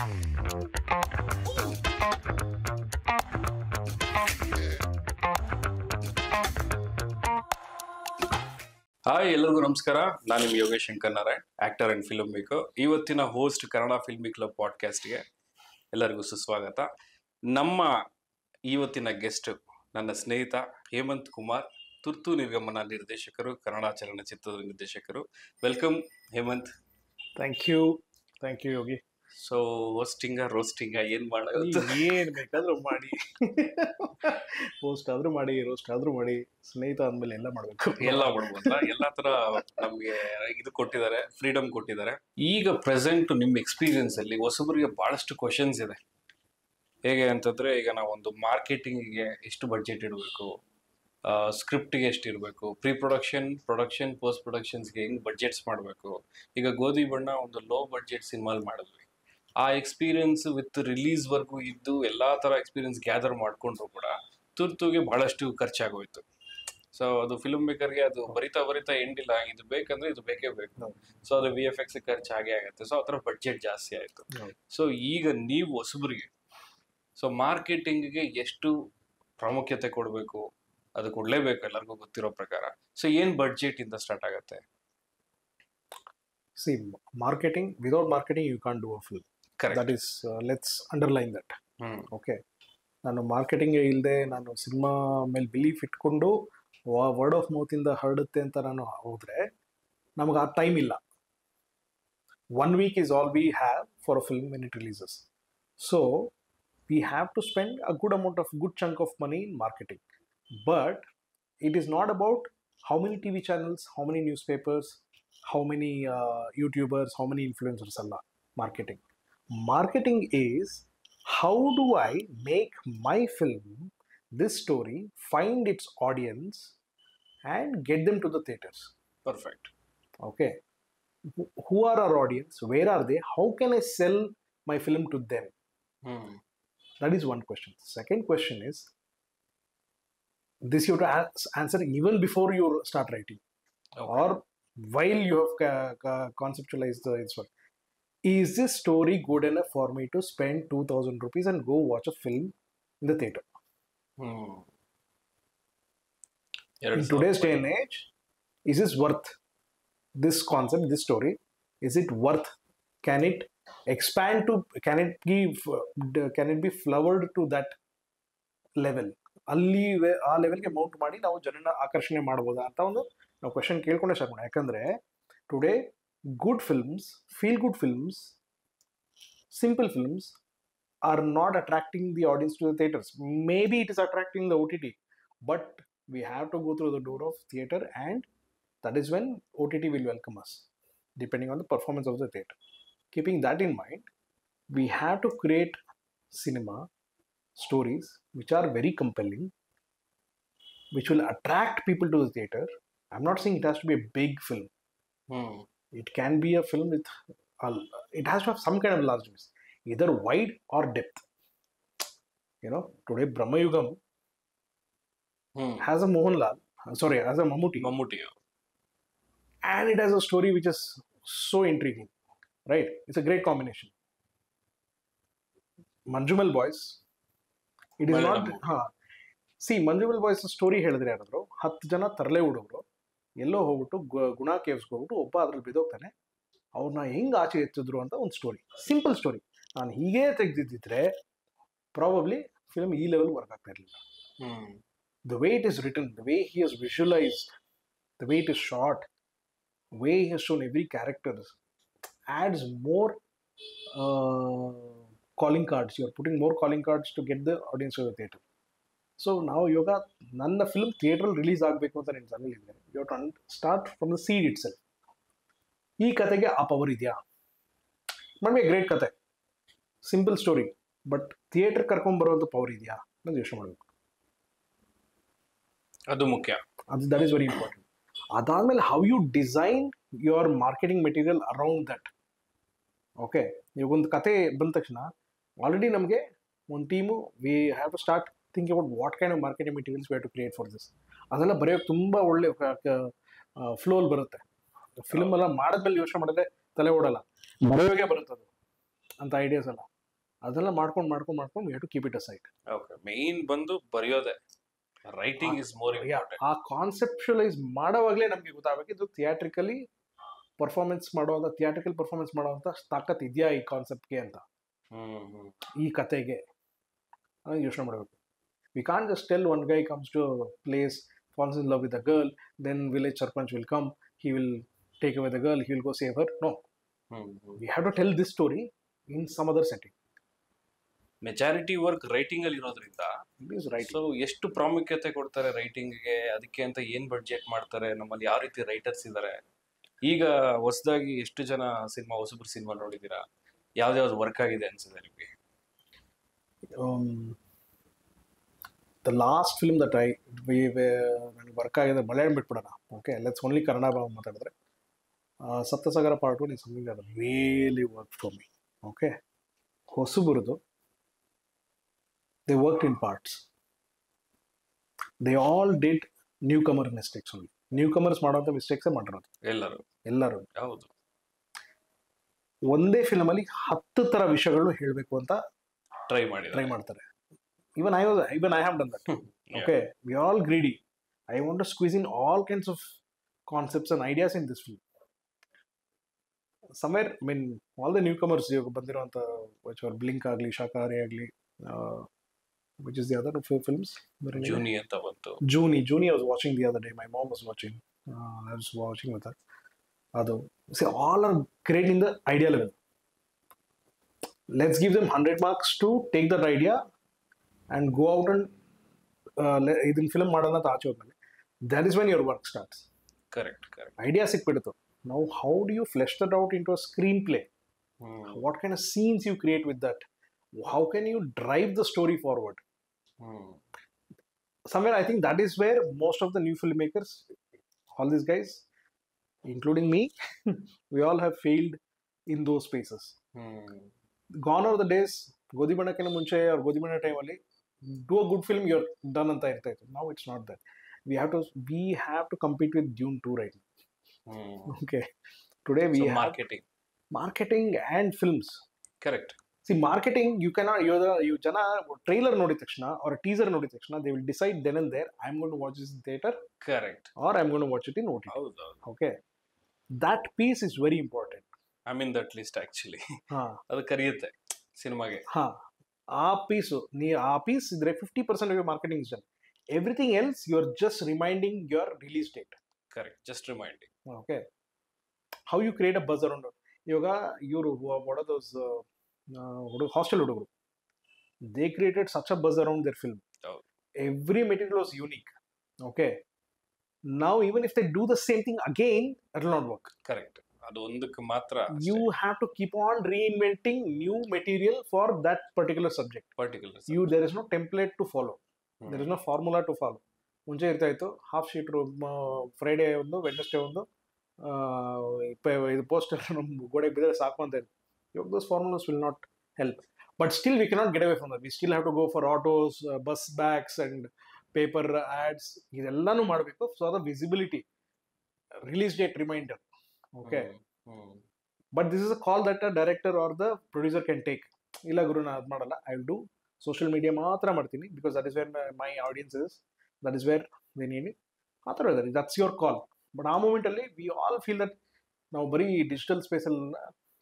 Hi, ಎಲ್ಲರಿಗೂ ನಮಸ್ಕಾರ. ನಾನು ನಿಮ್ಮ Yogesh Shankar Narayan, actor and film maker. ಇವತ್ತಿನ ಹೋಸ್ಟ್ ಕನ್ನಡ ಫಿಲ್ಮಿ ಕ್ಲಬ್ ಪಾಡ್ಕಾಸ್ಟ್ಗೆ ಎಲ್ಲರಿಗೂ ಸುಸ್ವಾಗತ. ನಮ್ಮ ಇವತ್ತಿನ ಗೆಸ್ಟ್ ನನ್ನ ಸ್ನೇಹಿತ ಹೇಮಂತ್ ಕುಮಾರ್, ತುರ್ತು ನಿರ್ಗಮನ ನಿರ್ದೇಶಕರು, ಕನ್ನಡ ಚಲನಚಿತ್ರದ ನಿರ್ದೇಶಕರು. Welcome Hemanth. Thank you Yogi. So roasting ಏನ್ ಮಾಡೋದು? ಏನ್ ಬೇಕಾದ್ರೂ ಮಾಡಿ, ಪೋಸ್ಟ್ ಆದ್ರೂ ಮಾಡಿ, ರೋಸ್ಟ್ ಆದ್ರೂ ಮಾಡಿ, ಸ್ನೇಹಿತ ಅಂದ್ಮೇಲೆ ಎಲ್ಲ ಮಾಡ್ಬೇಕು, ಎಲ್ಲ ಮಾಡ್ಬೋದಲ್ಲ. ಎಲ್ಲಾ ತರ ನಮ್ಗೆ ಇದು ಕೊಟ್ಟಿದ್ದಾರೆ, ಫ್ರೀಡಮ್ ಕೊಟ್ಟಿದ್ದಾರೆ. ಈಗ ಪ್ರೆಸೆಂಟ್ ನಿಮ್ ಎಕ್ಸ್ಪೀರಿಯನ್ಸ್ ಅಲ್ಲಿ ಹೊಸಬರಿಗೆ ಬಹಳಷ್ಟು ಕ್ವಶನ್ಸ್ ಇದೆ. ಹೇಗೆ ಅಂತಂದ್ರೆ, ಈಗ ನಾವೊಂದು ಮಾರ್ಕೆಟಿಂಗ್ಗೆ ಎಷ್ಟು ಬಡ್ಜೆಟ್ ಇಡಬೇಕು, ಸ್ಕ್ರಿಪ್ಟ್ಗೆ ಎಷ್ಟು ಇರಬೇಕು, ಪ್ರೀ ಪ್ರೊಡಕ್ಷನ್ ಪೋಸ್ಟ್ ಪ್ರೊಡಕ್ಷನ್ಸ್ಗೆ ಹೆಂಗ್ ಬಡ್ಜೆಟ್ಸ್ ಮಾಡಬೇಕು. ಈಗ ಗೋಧಿ ಬಣ್ಣ ಒಂದು ಲೋ ಬಡ್ಜೆಟ್ ಸಿನಿಮಾಲ್ ಮಾಡಿದ್ವಿ. ಆ ಎಕ್ಸ್ಪೀರಿಯನ್ಸ್ ವಿತ್ ರಿಲೀಸ್ ವರ್ಗೂ ಇದ್ದು ಎಲ್ಲಾ ತರ ಎಕ್ಸ್ಪೀರಿಯನ್ಸ್ ಗ್ಯಾದರ್ ಮಾಡ್ಕೊಂಡ್ರು ಕೂಡ ತುರ್ತುಗೆ ಬಹಳಷ್ಟು ಖರ್ಚಾಗೋಯ್ತು. ಸೊ ಅದು ಫಿಲ್ಮ್ ಮೇಕರ್ಗೆ ಅದು ಬರಿತಾ ಎಂಡಿಲ್ಲ, ಇದು ಬೇಕಂದ್ರೆ ಇದು ಬೇಕೇ ಬೇಕು. ಸೊ ಅದು VFX ಖರ್ಚು ಹಾಗೆ ಆಗುತ್ತೆ. ಸೊ ಆ ಥರ ಬಡ್ಜೆಟ್ ಜಾಸ್ತಿ ಆಯ್ತು. ಸೊ ಈಗ ನೀವು ಹೊಸಬರಿಗೆ ಸೊ ಮಾರ್ಕೆಟಿಂಗ್ಗೆ ಎಷ್ಟು ಪ್ರಾಮುಖ್ಯತೆ ಕೊಡಬೇಕು, ಅದು ಕೊಡ್ಲೇಬೇಕು, ಎಲ್ಲರಿಗೂ ಗೊತ್ತಿರೋ ಪ್ರಕಾರ. ಸೊ ಏನ್ ಬಡ್ಜೆಟ್ ಇಂದ ಸ್ಟಾರ್ಟ್ ಆಗುತ್ತೆ? See, without marketing you can't do a film. Correct. That is, let's underline that. Okay. ನಾನು ಮಾರ್ಕೆಟಿಂಗ್ ಇಲ್ಲದೆ ನಾನು ಸಿನಿಮಾ ಮೇಲೆ ಬಿಲೀಫ್ ಇಟ್ಕೊಂಡು ವರ್ಡ್ ಆಫ್ ಮೌತ್ ಇಂದ ಹರಡುತ್ತೆ ಅಂತ ನಾನು ಹೋದ್ರೆ ನಮಗೆ ಆ ಟೈಮ್ ಇಲ್ಲ. 1 week is all we have for a film when it releases. So we have to spend a good amount of good chunk of money in marketing. But it is not about how many TV channels, how many newspapers, how many YouTubers, how many influencers alla marketing is how do I make my film, this story, find its audience and get them to the theaters. Perfect. Okay. Who are our audience? Where are they? How can I sell my film to them? That is one question. Second question is, this you have to answer even before you start writing. Okay. Or while you have conceptualized the work. Is this story good enough for me to spend 2,000 rupees and go watch a film in the theater? In today's day and age, is this worth this concept, this story? Is it worth? Can it expand to? Can it be flowered to that level? ಅಲ್ಲಿ ಆ ಲೆವೆಲ್ಗೆ Mount ಮಾಡಿ ನಾವು ಜನನ ಆಕರ್ಷಣೆ ಮಾಡ್ಬೋದಾ ಅಂತ ಒಂದು ನಾವು ಕ್ವೆಶನ್ ಕೇಳ್ಕೊಂಡೆ ಸ್ಟಾರ್ಟ್ ಮಾಡೋಣ. ಯಾಕಂದ್ರೆ today good films, feel good films, simple films are not attracting the audience to the theatres. Maybe it is attracting the OTT, but we have to go through the door of theatre and that is when OTT will welcome us depending on the performance of the theatre. Keeping that in mind, we have to create cinema stories which are very compelling, which will attract people to the theater. I'm not saying it has to be a big film. It can be a film with it has to have some kind of largeness, either wide or depth. Today Brahmayugam has a Mohanlal, has a Mammootty, and it has a story which is so intriguing, right? It's a great combination. Manjumal Boys, it is not Manjumal Boys story ಹೇಳಿದ್ರೆ ಯಾರಾದ್ರು 10 ಜನ ತರಲೆ ಹುಡುಗರು ಎಲ್ಲೋ ಹೋಗ್ಬಿಟ್ಟು ಗುಣಾ ಕೇವ್ಸ್ಗೆ ಹೋಗ್ಬಿಟ್ಟು ಒಬ್ಬ ಅದ್ರಲ್ಲಿ ಬಿದ್ದೋಗ್ತಾನೆ, ಅವ್ರನ್ನ ಹೆಂಗ್ ಆಚೆ ಎತ್ತಿದ್ರು ಅಂತ ಒಂದು ಸ್ಟೋರಿ, ಸಿಂಪಲ್ ಸ್ಟೋರಿ. ನಾನು ಹೀಗೆ ತೆಗೆದಿದ್ದಿದ್ರೆ ಪ್ರಾಬಬ್ಲಿ ಫಿಲ್ಮ್ ಈ ಲೆವೆಲ್ ವರ್ಕ್ ಆಗ್ತಾ ಇರಲಿಲ್ಲ. The way it is written, the way he has visualised, the way it is shot, way he has shown every character adds more calling cards. You are putting more calling cards to get the audience to the theater. So now Yoga ನನ್ನ film ಥಿಯೇಟ್ರಲ್ಲಿ release ಆಗಬೇಕು ಅಂತ ನಿನ್ನ ಸನ್ನಲ್ಲಿ ಇದ್ದರೆ, you have to start from the seed itself. ಈ ಕತೆಗೆ ಆ ಪವರ್ ಇದೆಯಾ? ನಮಗೆ ಗ್ರೇಟ್ ಕತೆ, ಸಿಂಪಲ್ ಸ್ಟೋರಿ, ಬಟ್ ಥಿಯೇಟರ್ ಕರ್ಕೊಂಡ್ಬರೋಂಥ ಪವರ್ ಇದೆಯಾ ಅನ್ನೋದು ಯೋಚನೆ ಮಾಡಬೇಕು. ಅದು ಮುಖ್ಯ. That is very important. ಅದಾದ್ಮೇಲೆ how you design your marketing material around that. Okay, ಇವಾಗ ಒಂದು ಕತೆ ಬಂದ ತಕ್ಷಣ ಆಲ್ರೆಡಿ ನಮಗೆ ಒಂದು team, we have to start thinking about what kind of marketing materials we have to create for this. ಅದೆಲ್ಲ ಬರೆಯೋಕೆ ತುಂಬ ಒಳ್ಳೆ ಫ್ಲೋಲ್ ಬರುತ್ತೆ. ಫಿಲ್ಮ್ ಎಲ್ಲ ಮಾಡಿದ್ಮೇಲೆ ಯೋಚನೆ ಮಾಡಿದ್ರೆ ತಲೆ ಓಡಲ್ಲ, ಬರೆಯೋಗೆ ಬರುತ್ತೆ ಅದು. ಅಂತ ಐಡಿಯಾಸ್ ಅಲ್ಲ, ಅದೆಲ್ಲ ಮಾಡ್ಕೊಂಡು you have to keep it aside. Okay, main ಬಂದು ಬರೆಯೋದೆ, ರೈಟಿಂಗ್ ಇಸ್ ಮೋರ್ ಇಂಪಾರ್ಟೆಂಟ್. ಆ ಕಾನ್ಸೆಪ್ಚುಲೈಸ್ ಮಾಡೋವಾಗಲೇ ನಮಗೆ ಗೊತ್ತಾಗಬೇಕು ಇದು ಥಿಯೇಟ್ರಿಕಲ್ ಪರ್ಫಾರ್ಮೆನ್ಸ್ ಮಾಡುವಂತ ತಾಕತ್ ಇದೆಯಾ ಈ ಕಾನ್ಸೆಪ್ಟ್ಗೆ ಅಂತ, ಈ ಕತೆಗೆ ಯೋಚನೆ ಮಾಡಬೇಕು. We can't just tell one guy comes to place, falls in love with a girl, then village sarpanch will come, he will take away the girl, he will go save her. No, we have to tell this story in some other setting. Majority work writing ಅಲ್ಲಿ ಇರೋದ್ರಿಂದ It is right. So ಎಷ್ಟು ಪ್ರಾಮುಖ್ಯತೆ ಕೊಡ್ತಾರೆ ರೈಟಿಂಗ್ಗೆ, ಅದಕ್ಕೆ ಅಂತ ಏನ್ budget ಮಾಡ್ತಾರೆ, ನಮ್ಮಲ್ಲಿ ಯಾವ ರೀತಿ ರೈಟರ್ಸ್ ಇದ್ದಾರೆ. ಈಗ ಹೊಸದಾಗಿ ಎಷ್ಟು ಜನ ಹೊಸಬ್ರು ಸಿನಿಮಾ ನೋಡಿದೀರಾ, ಯಾವ್ದಾವ್ದು ವರ್ಕ್ ಆಗಿದೆ ಅನ್ಸುತ್ತೆ ನಿಮಗೆ? The last film that ನನಗೆ ವರ್ಕ್ ಆಗಿದೆ, ಮಲಯಾಳಂ ಬಿಟ್ಬಿಡೋಣ, ಓಕೆ, ಲೆಟ್ಸ್ ಓನ್ಲಿ ಕನ್ನಡ ಮಾತಾಡಿದ್ರೆ Saptasagara part 1 is something that really worked for me. Okay, ಹೊಸಬರದು, they worked in parts, they all did newcomer mistakes only. ನ್ಯೂಕಮರ್ಸ್ ಮಾಡೋಂಥ ಮಿಸ್ಟೇಕ್ಸೇ ಮಾಡಿರೋದು ಎಲ್ಲರೂ. ಹೌದು, ಒಂದೇ ಫಿಲಮಲ್ಲಿ 10 ಥರ ವಿಷಯಗಳು ಹೇಳಬೇಕು ಅಂತ ಟ್ರೈ ಮಾಡ್ತಾರೆ. Even I have done that. Okay, we are all greedy. I want to squeeze in all kinds of concepts and ideas in this film. Somewhere, I mean, all the newcomers bandiruvanta, which were Blink agli, Shakari agli, which is the other films? Juni anta bantu. Juni I was watching the other day. My mom was watching. I was watching with her. Adu, see, all are great in the idea level. Let's give them 100 marks to take that idea and go out and ಇದನ್ನ film ಮಾಡೋಣ ಅಂತ ಆಚೆ ಹೋದ್ಮೇಲೆ, that is when your work starts. Correct. Idea ಸಿಕ್ಬಿಡ್ತು. Now how do you flesh that out into a screenplay? What kind of scenes you create with that? How can you drive the story forward? Somewhere I think that is where most of the new filmmakers, all these guys, including me, we all have failed in those spaces. Gone are the days, ಗೋಧಿ ಬಣ್ಣಕ್ಕಿಂತ ಮುಂಚೆ ಅವ್ರ ಗೋಧಿ ಬಣ್ಣ ಟೈಮಲ್ಲಿ do a good film, you're done ಅಂತ ಇರ್ತಾ ಇತ್ತು. Now it's not that. We have to compete with Dune 2 right now. Okay, today we have marketing and films. Correct. See, marketing, you cannot, you jana trailer ನೋಡಿದ ತಕ್ಷಣ or a teaser ನೋಡಿದ ತಕ್ಷಣ they will decide then and there, I'm going to watch this in theater. Correct. Or I'm going to watch it in OTT. Okay, that piece is very important. I'm in that list actually. ಅದು ಕರಿಯುತ್ತೆ ಸಿನಿಮಾಗೆ. ಆ piece ಇದ್ರೆ 50% of your marketing is done. Everything else you are just reminding your release date. Correct, just reminding. Okay, how you create a buzz around it. ಇವಾಗ ಇವರು what are those hostel ಹುಡುಗರು, they created such a buzz around their film. Every material was unique. Okay, now even if they do the same thing again, it will not work. Correct. ಅದು ಒಂದಕ್ಕೆ ಮಾತ್ರ. You have to keep on reinventing new material for that particular subject. There is no template to follow. There is no formula to follow. ಮುಂಚೆ ಇರ್ತಾ ಇತ್ತು, half sheet Friday ಒಂದು, Wednesday ಒಂದು, ಇದು poster ನಮ್ಮ ಗೋಡೆಗೆ ಬಿದ್ದರೆ ಸಾಕು ಅಂತ ಇತ್ತು. ಇವಾಗ those formulas will not help. But still we cannot get away from that. We still have to go for autos, bus backs and paper ads. ಇದೆಲ್ಲಾನು ಮಾಡಬೇಕು. So the visibility, release date reminder. Okay, but this is a call that a director or the producer can take. ಇಲ್ಲ ಗುರು, ನಾನು ಅದು ಮಾಡಲ್ಲ, I will do social media ಮಾತ್ರ ಮಾಡ್ತೀನಿ, because that is where my audience is, that is where they need it. ಆ ಥರ ಇದ್ದಾರೆ, that's your call. But ಆ ಮೂಮೆಂಟಲ್ಲಿ we all feel that ನಾವು ಬರೀ ಡಿಜಿಟಲ್ ಸ್ಪೇಸಲ್ಲಿ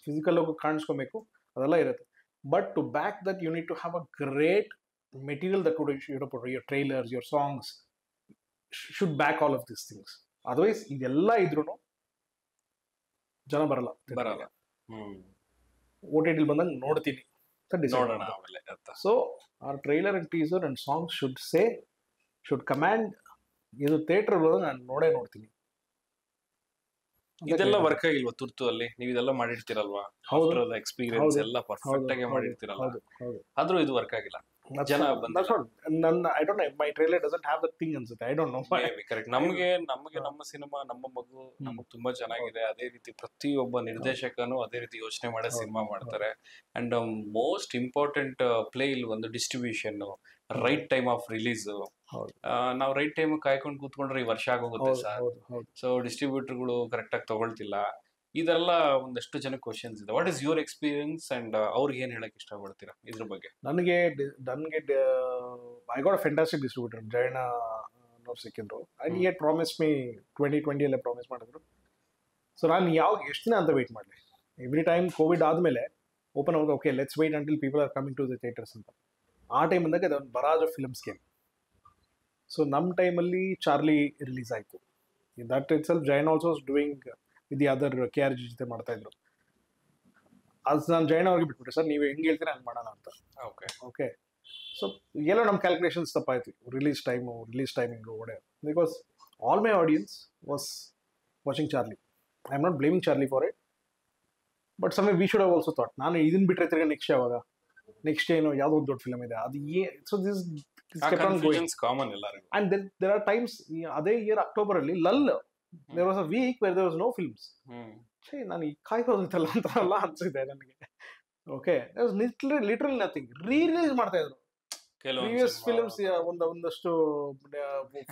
ಫಿಸಿಕಲ್ ಹೋಗಿ ಕಾಣಿಸ್ಕೊಬೇಕು, ಅದೆಲ್ಲ ಇರುತ್ತೆ. But to back that you need to have a great material that would your trailers, your songs should back all of these things. Otherwise ಇದೆಲ್ಲ ಇದ್ರೂ ಜನ ಬರಲ್ಲ. OTT ಬಂದಾಗ ನೋಡ್ತೀನಿ. So our trailer and teaser and songs should command, ಇದು theatre ಹೋದಾಗ ನಾನು ನೋಡ್ತೀನಿ. ಇದೆಲ್ಲ ವರ್ಕ್ ಆಗಿಲ್ವಾ ತುರ್ತು ಅಲ್ಲಿ? ನೀವು ಇದೆಲ್ಲ ಮಾಡಿರ್ತೀರಲ್ವಾ, ಎಕ್ಸ್ಪೀರಿಯನ್ಸ್ ಎಲ್ಲ ಪರ್ಫೆಕ್ಟ್ ಆಗಿ ಮಾಡಿರ್ತೀರಲ್ಲ, ಆದ್ರೂ ಇದು ವರ್ಕ್ ಆಗಿಲ್ಲ. ಜನ I don't know, my trailer doesn't have that thing ಅನ್ಸುತ್ತೆ. I don't know. ಕರೆಕ್ಟ್. ನಮಗೆ ನಮ್ಮ ಸಿನಿಮಾ, ನಮ್ಮ ಮಗು ನಮಗೆ ತುಂಬಾ ಚೆನ್ನಾಗಿದೆ. ಅದೇ ರೀತಿ ಪ್ರತಿಯೊಬ್ಬ ನಿರ್ದೇಶಕನು ಅದೇ ರೀತಿ ಯೋಚನೆ ಮಾಡೋ ಸಿನಿಮಾ ಮಾಡ್ತಾರೆ. ಅಂಡ್ ಮೋಸ್ಟ್ ಇಂಪಾರ್ಟೆಂಟ್ ಪ್ಲೇ ಇಲ್ಲಿ ಒಂದು distribution, right time of release. ನಾವು ರೈಟ್ ಟೈಮ್ ಕಾಯ್ಕೊಂಡು ಕೂತ್ಕೊಂಡ್ರೆ ಈ ವರ್ಷ ಆಗೋಗುತ್ತೆ ಸರ್. ಸೊ ಡಿಸ್ಟ್ರಿಬ್ಯೂಟರ್ಗಳು ಕರೆಕ್ಟ್ ಆಗಿ ತಗೊಳ್ತಿಲ್ಲ. ಇದೆಲ್ಲ ಒಂದಷ್ಟು ಜನ ಕ್ವಶನ್ಸ್ ಇದೆ. What is your experience and ಅವ್ರಿಗೆ ಏನ್ ಹೇಳಕ್ ಇಷ್ಟಪಡ್ತೀರಾ ಇದ್ರ ಬಗ್ಗೆ? ನನಗೆ I got a fantastic distributor, Jayanna ಅವ್ರು ಸಿಕ್ಕಿದ್ರು. And he had promise me 2020 ಅಲ್ಲೇ ಪ್ರಾಮಿಸ್ ಮಾಡಿದ್ರು. ಸೊ ನಾನು ಎಷ್ಟು ದಿನ ಅಂತ ವೆಯ್ಟ್ ಮಾಡಲಿ? ಎವ್ರಿ ಟೈಮ್ ಕೋವಿಡ್ ಆದಮೇಲೆ ಓಪನ್ ಆಗೋದು, okay let's wait until people are coming to the theatres ಅಂತ. ಆ ಟೈಮ್ ಅಂದಾಗ ಅದೊಂದು barrage of films game. So ನಮ್ಮ ಟೈಮಲ್ಲಿ ಚಾರ್ಲಿ ರಿಲೀಸ್ ಆಯಿತು. That itself Jain also doing with the other KRG ಜೊತೆ ಮಾಡ್ತಾ ಇದ್ರು. ಅದು ನಾನು ಜೈನ್ ಅವ್ರಿಗೆ ಬಿಟ್ಬಿಟ್ಟೆ, ಸರ್ ನೀವು ಹೆಂಗೆ ಹೇಳ್ತೀರಾ ಹಂಗೆ ಮಾಡೋಣ ಅಂತ. ಓಕೆ ಸೊ ಎಲ್ಲೋ ನಮ್ಮ ಕ್ಯಾಲ್ಕುಲೇಷನ್ಸ್ ತಪ್ಪಾಯ್ತು. ರಿಲೀಸ್ ಟೈಮಿಂಗು ಒಡೆ, because all my audience was watching Charlie. I am not blaming Charlie for it, but some we should have also thought, ನಾನು ಇದನ್ನ ಬಿಟ್ಟರೆ ತಿರ್ಗಿ ನೆಕ್ಸ್ಟ್ ಏನು ಯಾವುದೋ ಒಂದು ದೊಡ್ಡ ಫಿಲಮ್ ಇದೆ ಅದು ಸೊ ದಿಸ್ ಕಾಮನ್ ಎಲ್ಲರಿಗೂ. ಅಂಡ್ ದೇರ್ ಆರ್ ಟೈಮ್ಸ್, ಅದೇ ಇಯರ್ ಅಕ್ಟೋಬರ್ ಅಲ್ಲಿ lull, there was a week where there was no films. ನಾನು ಈ ಕಾಯ್ಕೋದಿತ್ತಲ್ಲ ಅಂತಾರಲ್ಲ ಅನ್ಸಿದೆ ನನಗೆ. ಓಕೆ ಲಿಟ್ರಲ್ ನಥಿಂಗ್ ರೀ-ರಿಲೀಸ್ ಮಾಡ್ತಾ ಇದ್ರು ಪ್ರೀವಿಯಸ್ ಫಿಲ್ಮ್ಸ್. ಒಂದಷ್ಟು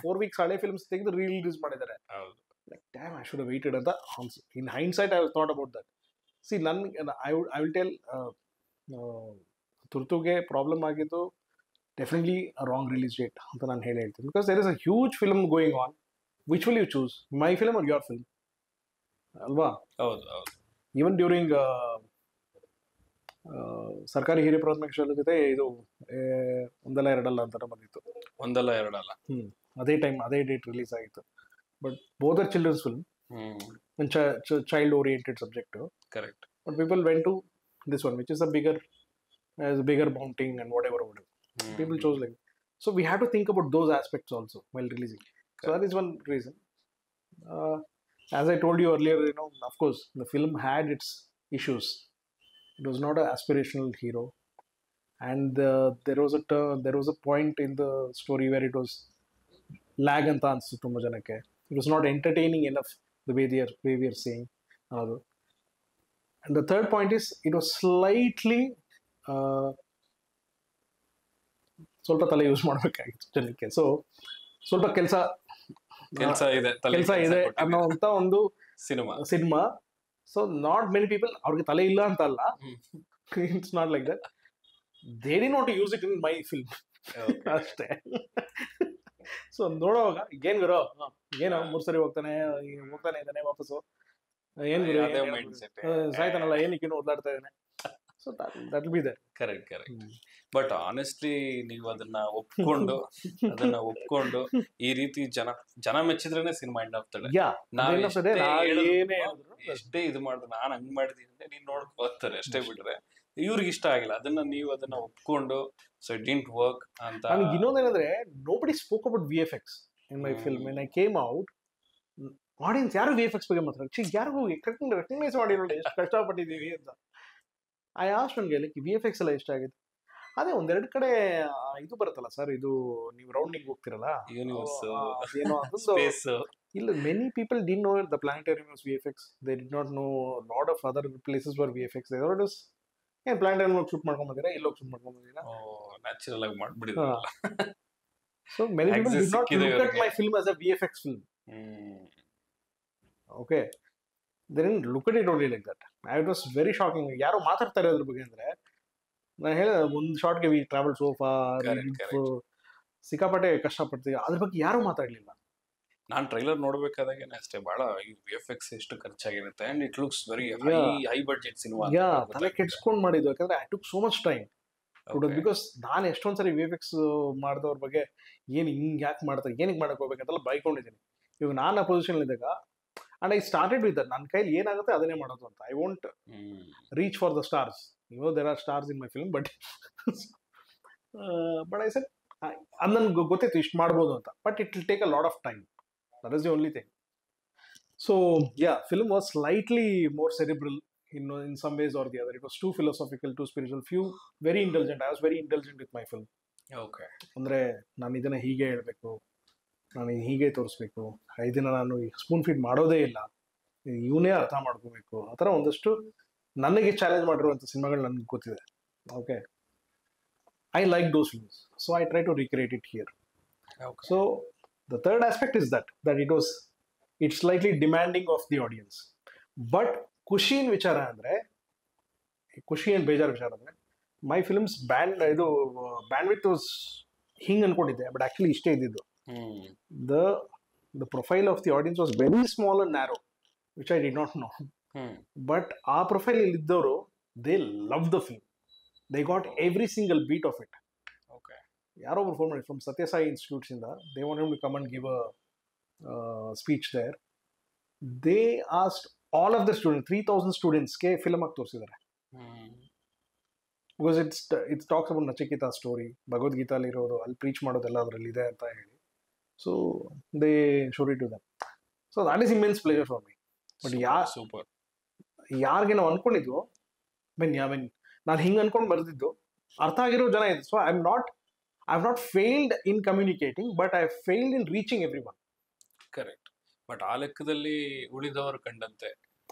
4 weeks ಹಳೆ ಫಿಲ್ಮ್ಸ್ ತೆಗೆದು ರೀ-ರಿಲೀಸ್ ಮಾಡಿದ್ದಾರೆ. Damn, I should have waited ಅಂತ. In hindsight, I thought about that. See, I will tell, ತುರ್ತುಗೆ ಪ್ರಾಬ್ಲಮ್ ಆಗಿದ್ದು ಡೆಫಿನೆಟ್ಲಿ ರಾಂಗ್ ರಿಲೀಸ್ ಡೇಟ್ ಅಂತ ನಾನು ಹೇಳ್ತೀನಿ. Because there is a huge film going on. Which will you choose, my film or your film? ಅಲ್ವಾ? ಹೌದು. Even during ಸರ್ಕಾರಿ ಹಿರಿಯ ಪ್ರಾಥಮಿಕ ಶಾಲೆ ಜೊತೆ ಇದು ಒಂದಲ್ಲ ಎರಡಲ್ಲ ಅಂತ ಬಂದಿತ್ತು. ಒಂದಲ್ಲ ಎರಡಲ್ಲ, ಅದೇ ಟೈಮ್ ಅದೇ ಡೇಟ್ ರಿಲೀಸ್ ಆಗಿತ್ತು. But both are children's film, child oriented subject. Correct. But people went to this one, which is a bigger mounting and whatever. People chose like. So we have to think about those aspects also while releasing. Correct. So that is one reason. As I told you earlier, of course the film had its issues. It was not an aspirational hero, and there was a point in the story where it was lag anta anstu tumba janakke. It was not entertaining enough the way we are saying. And the third point is, it was slightly ಸ್ವಲ್ಪ ತಲೆ use ಮಾಡಬೇಕಾಗಿತ್ತು ಜನಕ್ಕೆ. So ಸ್ವಲ್ಪ ಕೆಲಸ ಇದೆ ಅನ್ನೋಂಥ ಒಂದು cinema. So not many people, ಅವ್ರಿಗೆ ತಲೆ ಇಲ್ಲ ಅಂತ ಅಲ್ಲ, it's not like that, they did not use it in my film ಅಷ್ಟೇ. ಸೊ ನೋಡುವಾಗ ಏನ್ ಗುರು, ಏನೋ 3 ಸರಿ ಹೋಗ್ತಾನೆ ಇದ್ದಾನೆ ವಾಪಸ್ಸು, ಏನ್ ಗುರು ಸಾಯ್ತಾನಲ್ಲ, ಏನಕ್ಕೆ ಓದಾಡ್ತಾ ಇದ್ದಾನೆ. So that will be there. Correct. But honestly ನೀವು ಅದನ್ನ ಒಪ್ಕೊಂಡು ಈ ರೀತಿ ಜನ ಮೆಚ್ಚಿದ್ರೇನೆ ಸಿನಿಮಾ ಎಂಡ್ ಆಗ್ತದೆ. ಎಷ್ಟೇ ಇದು ಮಾಡಿದ್ರೆ ನಾನು ಹಂಗ್ ಮಾಡಿದೀನಿ ಅಂದ್ರೆ ನೀನ್ ನೋಡ್ಕೋತಾರೆ ಅಷ್ಟೇ, ಬಿಟ್ರೆ ಇವ್ರಿಗೆ ಇಷ್ಟ ಆಗಿಲ್ಲ ನೀವು ಅದನ್ನ ಒಪ್ಕೊಂಡು, ಸೊ ಇಟ್ ಡಿಡ್ಂಟ್ ವರ್ಕ್ ಅಂತ. ಇನ್ನೊಂದೇನಂದ್ರೆ, nobody spoke about VFX in my film. When I came out, audience ಯಾರು VFX ಬಗ್ಗೆ ಮಾತಾಡ್ತಾರೆ, ಯಾರಿಗೂ ರೆಕಗ್ನೈಸ್ ಮಾಡಿರೋಲ್ಲ ಎಷ್ಟು ಕಷ್ಟಪಟ್ಟಿದ್ದೀವಿ ಅಂತ. I asked one Guy, like VFX ಎಲ್ಲ ಇಷ್ಟ ಆಗಿತ್ತು. ಅದೇ ಒಂದೆರಡು ಕಡೆ ಇದು ಬರುತ್ತಲ್ಲ ಸರ್, ಇದು ನೀವು ರೌಂಡಿಂಗ್ ಹೋಗ್ತಿರಲ್ಲ, ಏನೋ ಇಲ್ಲ, many people did know the planetarium was VFX. They did not know lot of other places were VFX. They thought it was ಏನ್ ಪ್ಲಾನೆಟೋರಿಯಂ ಹೋಗಿ ಶೂಟ್ ಮಾಡ್ಕೊಂಡ್ ಬಂದಿರಾ, ಇಲ್ಲೋಗಿ ಶೂಟ್ ಮಾಡ್ಕೊಂಡ್ ಬಂದಿರಾ, ನ್ಯಾಚುರಲ್ ಆಗಿ ಮಾಡ್ಬಿಡಿದ್ರಲ್ಲ. So many people did not look at my film as a VFX film. Okay, they didn't look at it only like that. It was very shocking. ಯಾರೋ ಮಾತಾಡ್ತಾರೆ ಅದ್ರ ಬಗ್ಗೆ ಅಂದ್ರೆ, ನಾನು ಹೇಳಿದ ಒಂದು ಶಾರ್ಟ್ಗೆ ವಿ ಟ್ರಾವೆಲ್ ಸೋ ಫಾರ್, ಸಿಕ್ಕಾಪಟ್ಟೆ ಕಷ್ಟಪಡ್ತೀವಿ, ಅದ್ರ ಬಗ್ಗೆ ಯಾರು ಮಾತಾಡ್ಲಿಲ್ಲ. ನಾನು ಟ್ರೈಲರ್ ನೋಡ್ಬೇಕಾದಾಗೆ ಅಷ್ಟೇ, ಬಹಳ VFX ಎಷ್ಟು ಖರ್ಚಾಗಿರುತ್ತೆ, and it looks very high budget cinema. ತಲೆ ಕೆಡ್ಸ್ಕೊಂಡ್ ಮಾಡಿದ್ದು, ಯಾಕಂದ್ರೆ I took so much time. Because ನಾನು ಎಷ್ಟೊಂದ್ಸರಿ VFX ಮಾಡಿದವ್ರ ಬಗ್ಗೆ ಏನ್ ಹಿಂಗ್ ಯಾಕೆ ಮಾಡ್ತಾರೆ, ಏನಕ್ಕೆ ಮಾಡಕ್ ಹೋಗ್ಬೇಕಂತೆಲ್ಲ ಬೈಕೊಂಡಿದ್ದೀನಿ. ಇವಾಗ ನಾನು ಆ ಪೊಸಿಷನ್ ಇದ್ದಾಗ, and I started with that, ನನ್ನ ಕೈಲಿ ಏನಾಗುತ್ತೆ ಅದನ್ನೇ ಮಾಡೋದು ಅಂತ. I want reach for the stars. There are stars in my film, but I said ಅದು ನನ್ಗೆ ಗೊತ್ತಿತ್ತು ಇಷ್ಟು ಮಾಡ್ಬೋದು ಅಂತ, but it will take a lot of time. That is the only thing. So film was slightly more cerebral in some ways or the other. It was too philosophical, too spiritual, few very indulgent. I was very indulgent with my film. Okay. ಅಂದ್ರೆ ನಾನು ಇದನ್ನ ಹೀಗೆ ಹೇಳ್ಬೇಕು, ನಾನು ಹೀಗೆ ತೋರಿಸ್ಬೇಕು, ಇದನ್ನ ನಾನು ಸ್ಪೂನ್ ಫೀಡ್ ಮಾಡೋದೇ ಇಲ್ಲ, ಇವನೇ ಅರ್ಥ ಮಾಡ್ಕೋಬೇಕು, ಆ ಥರ ಒಂದಷ್ಟು ನನಗೆ ಚಾಲೆಂಜ್ ಮಾಡಿರುವಂಥ ಸಿನಿಮಾಗಳು ನನಗೆ ಗೊತ್ತಿದೆ. Okay, I like those films, so I try to recreate it here. So the third aspect is that it slightly demanding of the audience. But ಖುಷಿ ವಿಚಾರ ಅಂದ್ರೆ, ಖುಷಿ ಏನ್ ಬೇಜಾರು ವಿಚಾರ ಅಂದ್ರೆ, my films bandwidth was ಹಿಂಗ್ ಅನ್ಕೊಂಡಿದ್ದೆ, ಬಟ್ ಆಕ್ಚುಲಿ ಇಷ್ಟೇ ಇದ್ದಿದ್ದು. The the profile of the audience was very small and narrow, which I did not know. But ಆ ಪ್ರೊಫೈಲ್ ಅಲ್ಲಿ ಇದ್ದವರು, they love the film, they got every single beat of it. ಯಾರೋ ಒಬ್ರು phone ಮಾಡಿ from Satya Sai institutes ಇಂದ, they wanted to come and give a speech there. They asked all of the student 3000 ಸ್ಟೂಡೆಂಟ್ಸ್ಗೆ film ಆಗಿ ತೋರಿಸಿದ್ದಾರೆ. Because it's talks about Nachiketa story, ಭಗವದ್ಗೀತಾಲಿ ಇರೋದು, ಅಲ್ಲಿ ಪ್ರೀಚ್ ಮಾಡೋದೆಲ್ಲ ಅದರಲ್ಲಿ ಇದೆ ಅಂತ ಹೇಳಿ. So they showed it to them. So that is immense pleasure for me. But super, ಯಾರಿಗೆ ನಾವು ಅನ್ಕೊಂಡಿದ್ವು, ನಾನು ಹಿಂಗೆ ಅನ್ಕೊಂಡು ಬರ್ದಿದ್ದು ಅರ್ಥ ಆಗಿರೋ ಜನ ಇದೆ. So I have not failed in communicating, but I failed in reaching every one. Correct. But ಆ ಲೆಕ್ಕದಲ್ಲಿ ಉಳಿದವರು ಕಂಡಂತೆ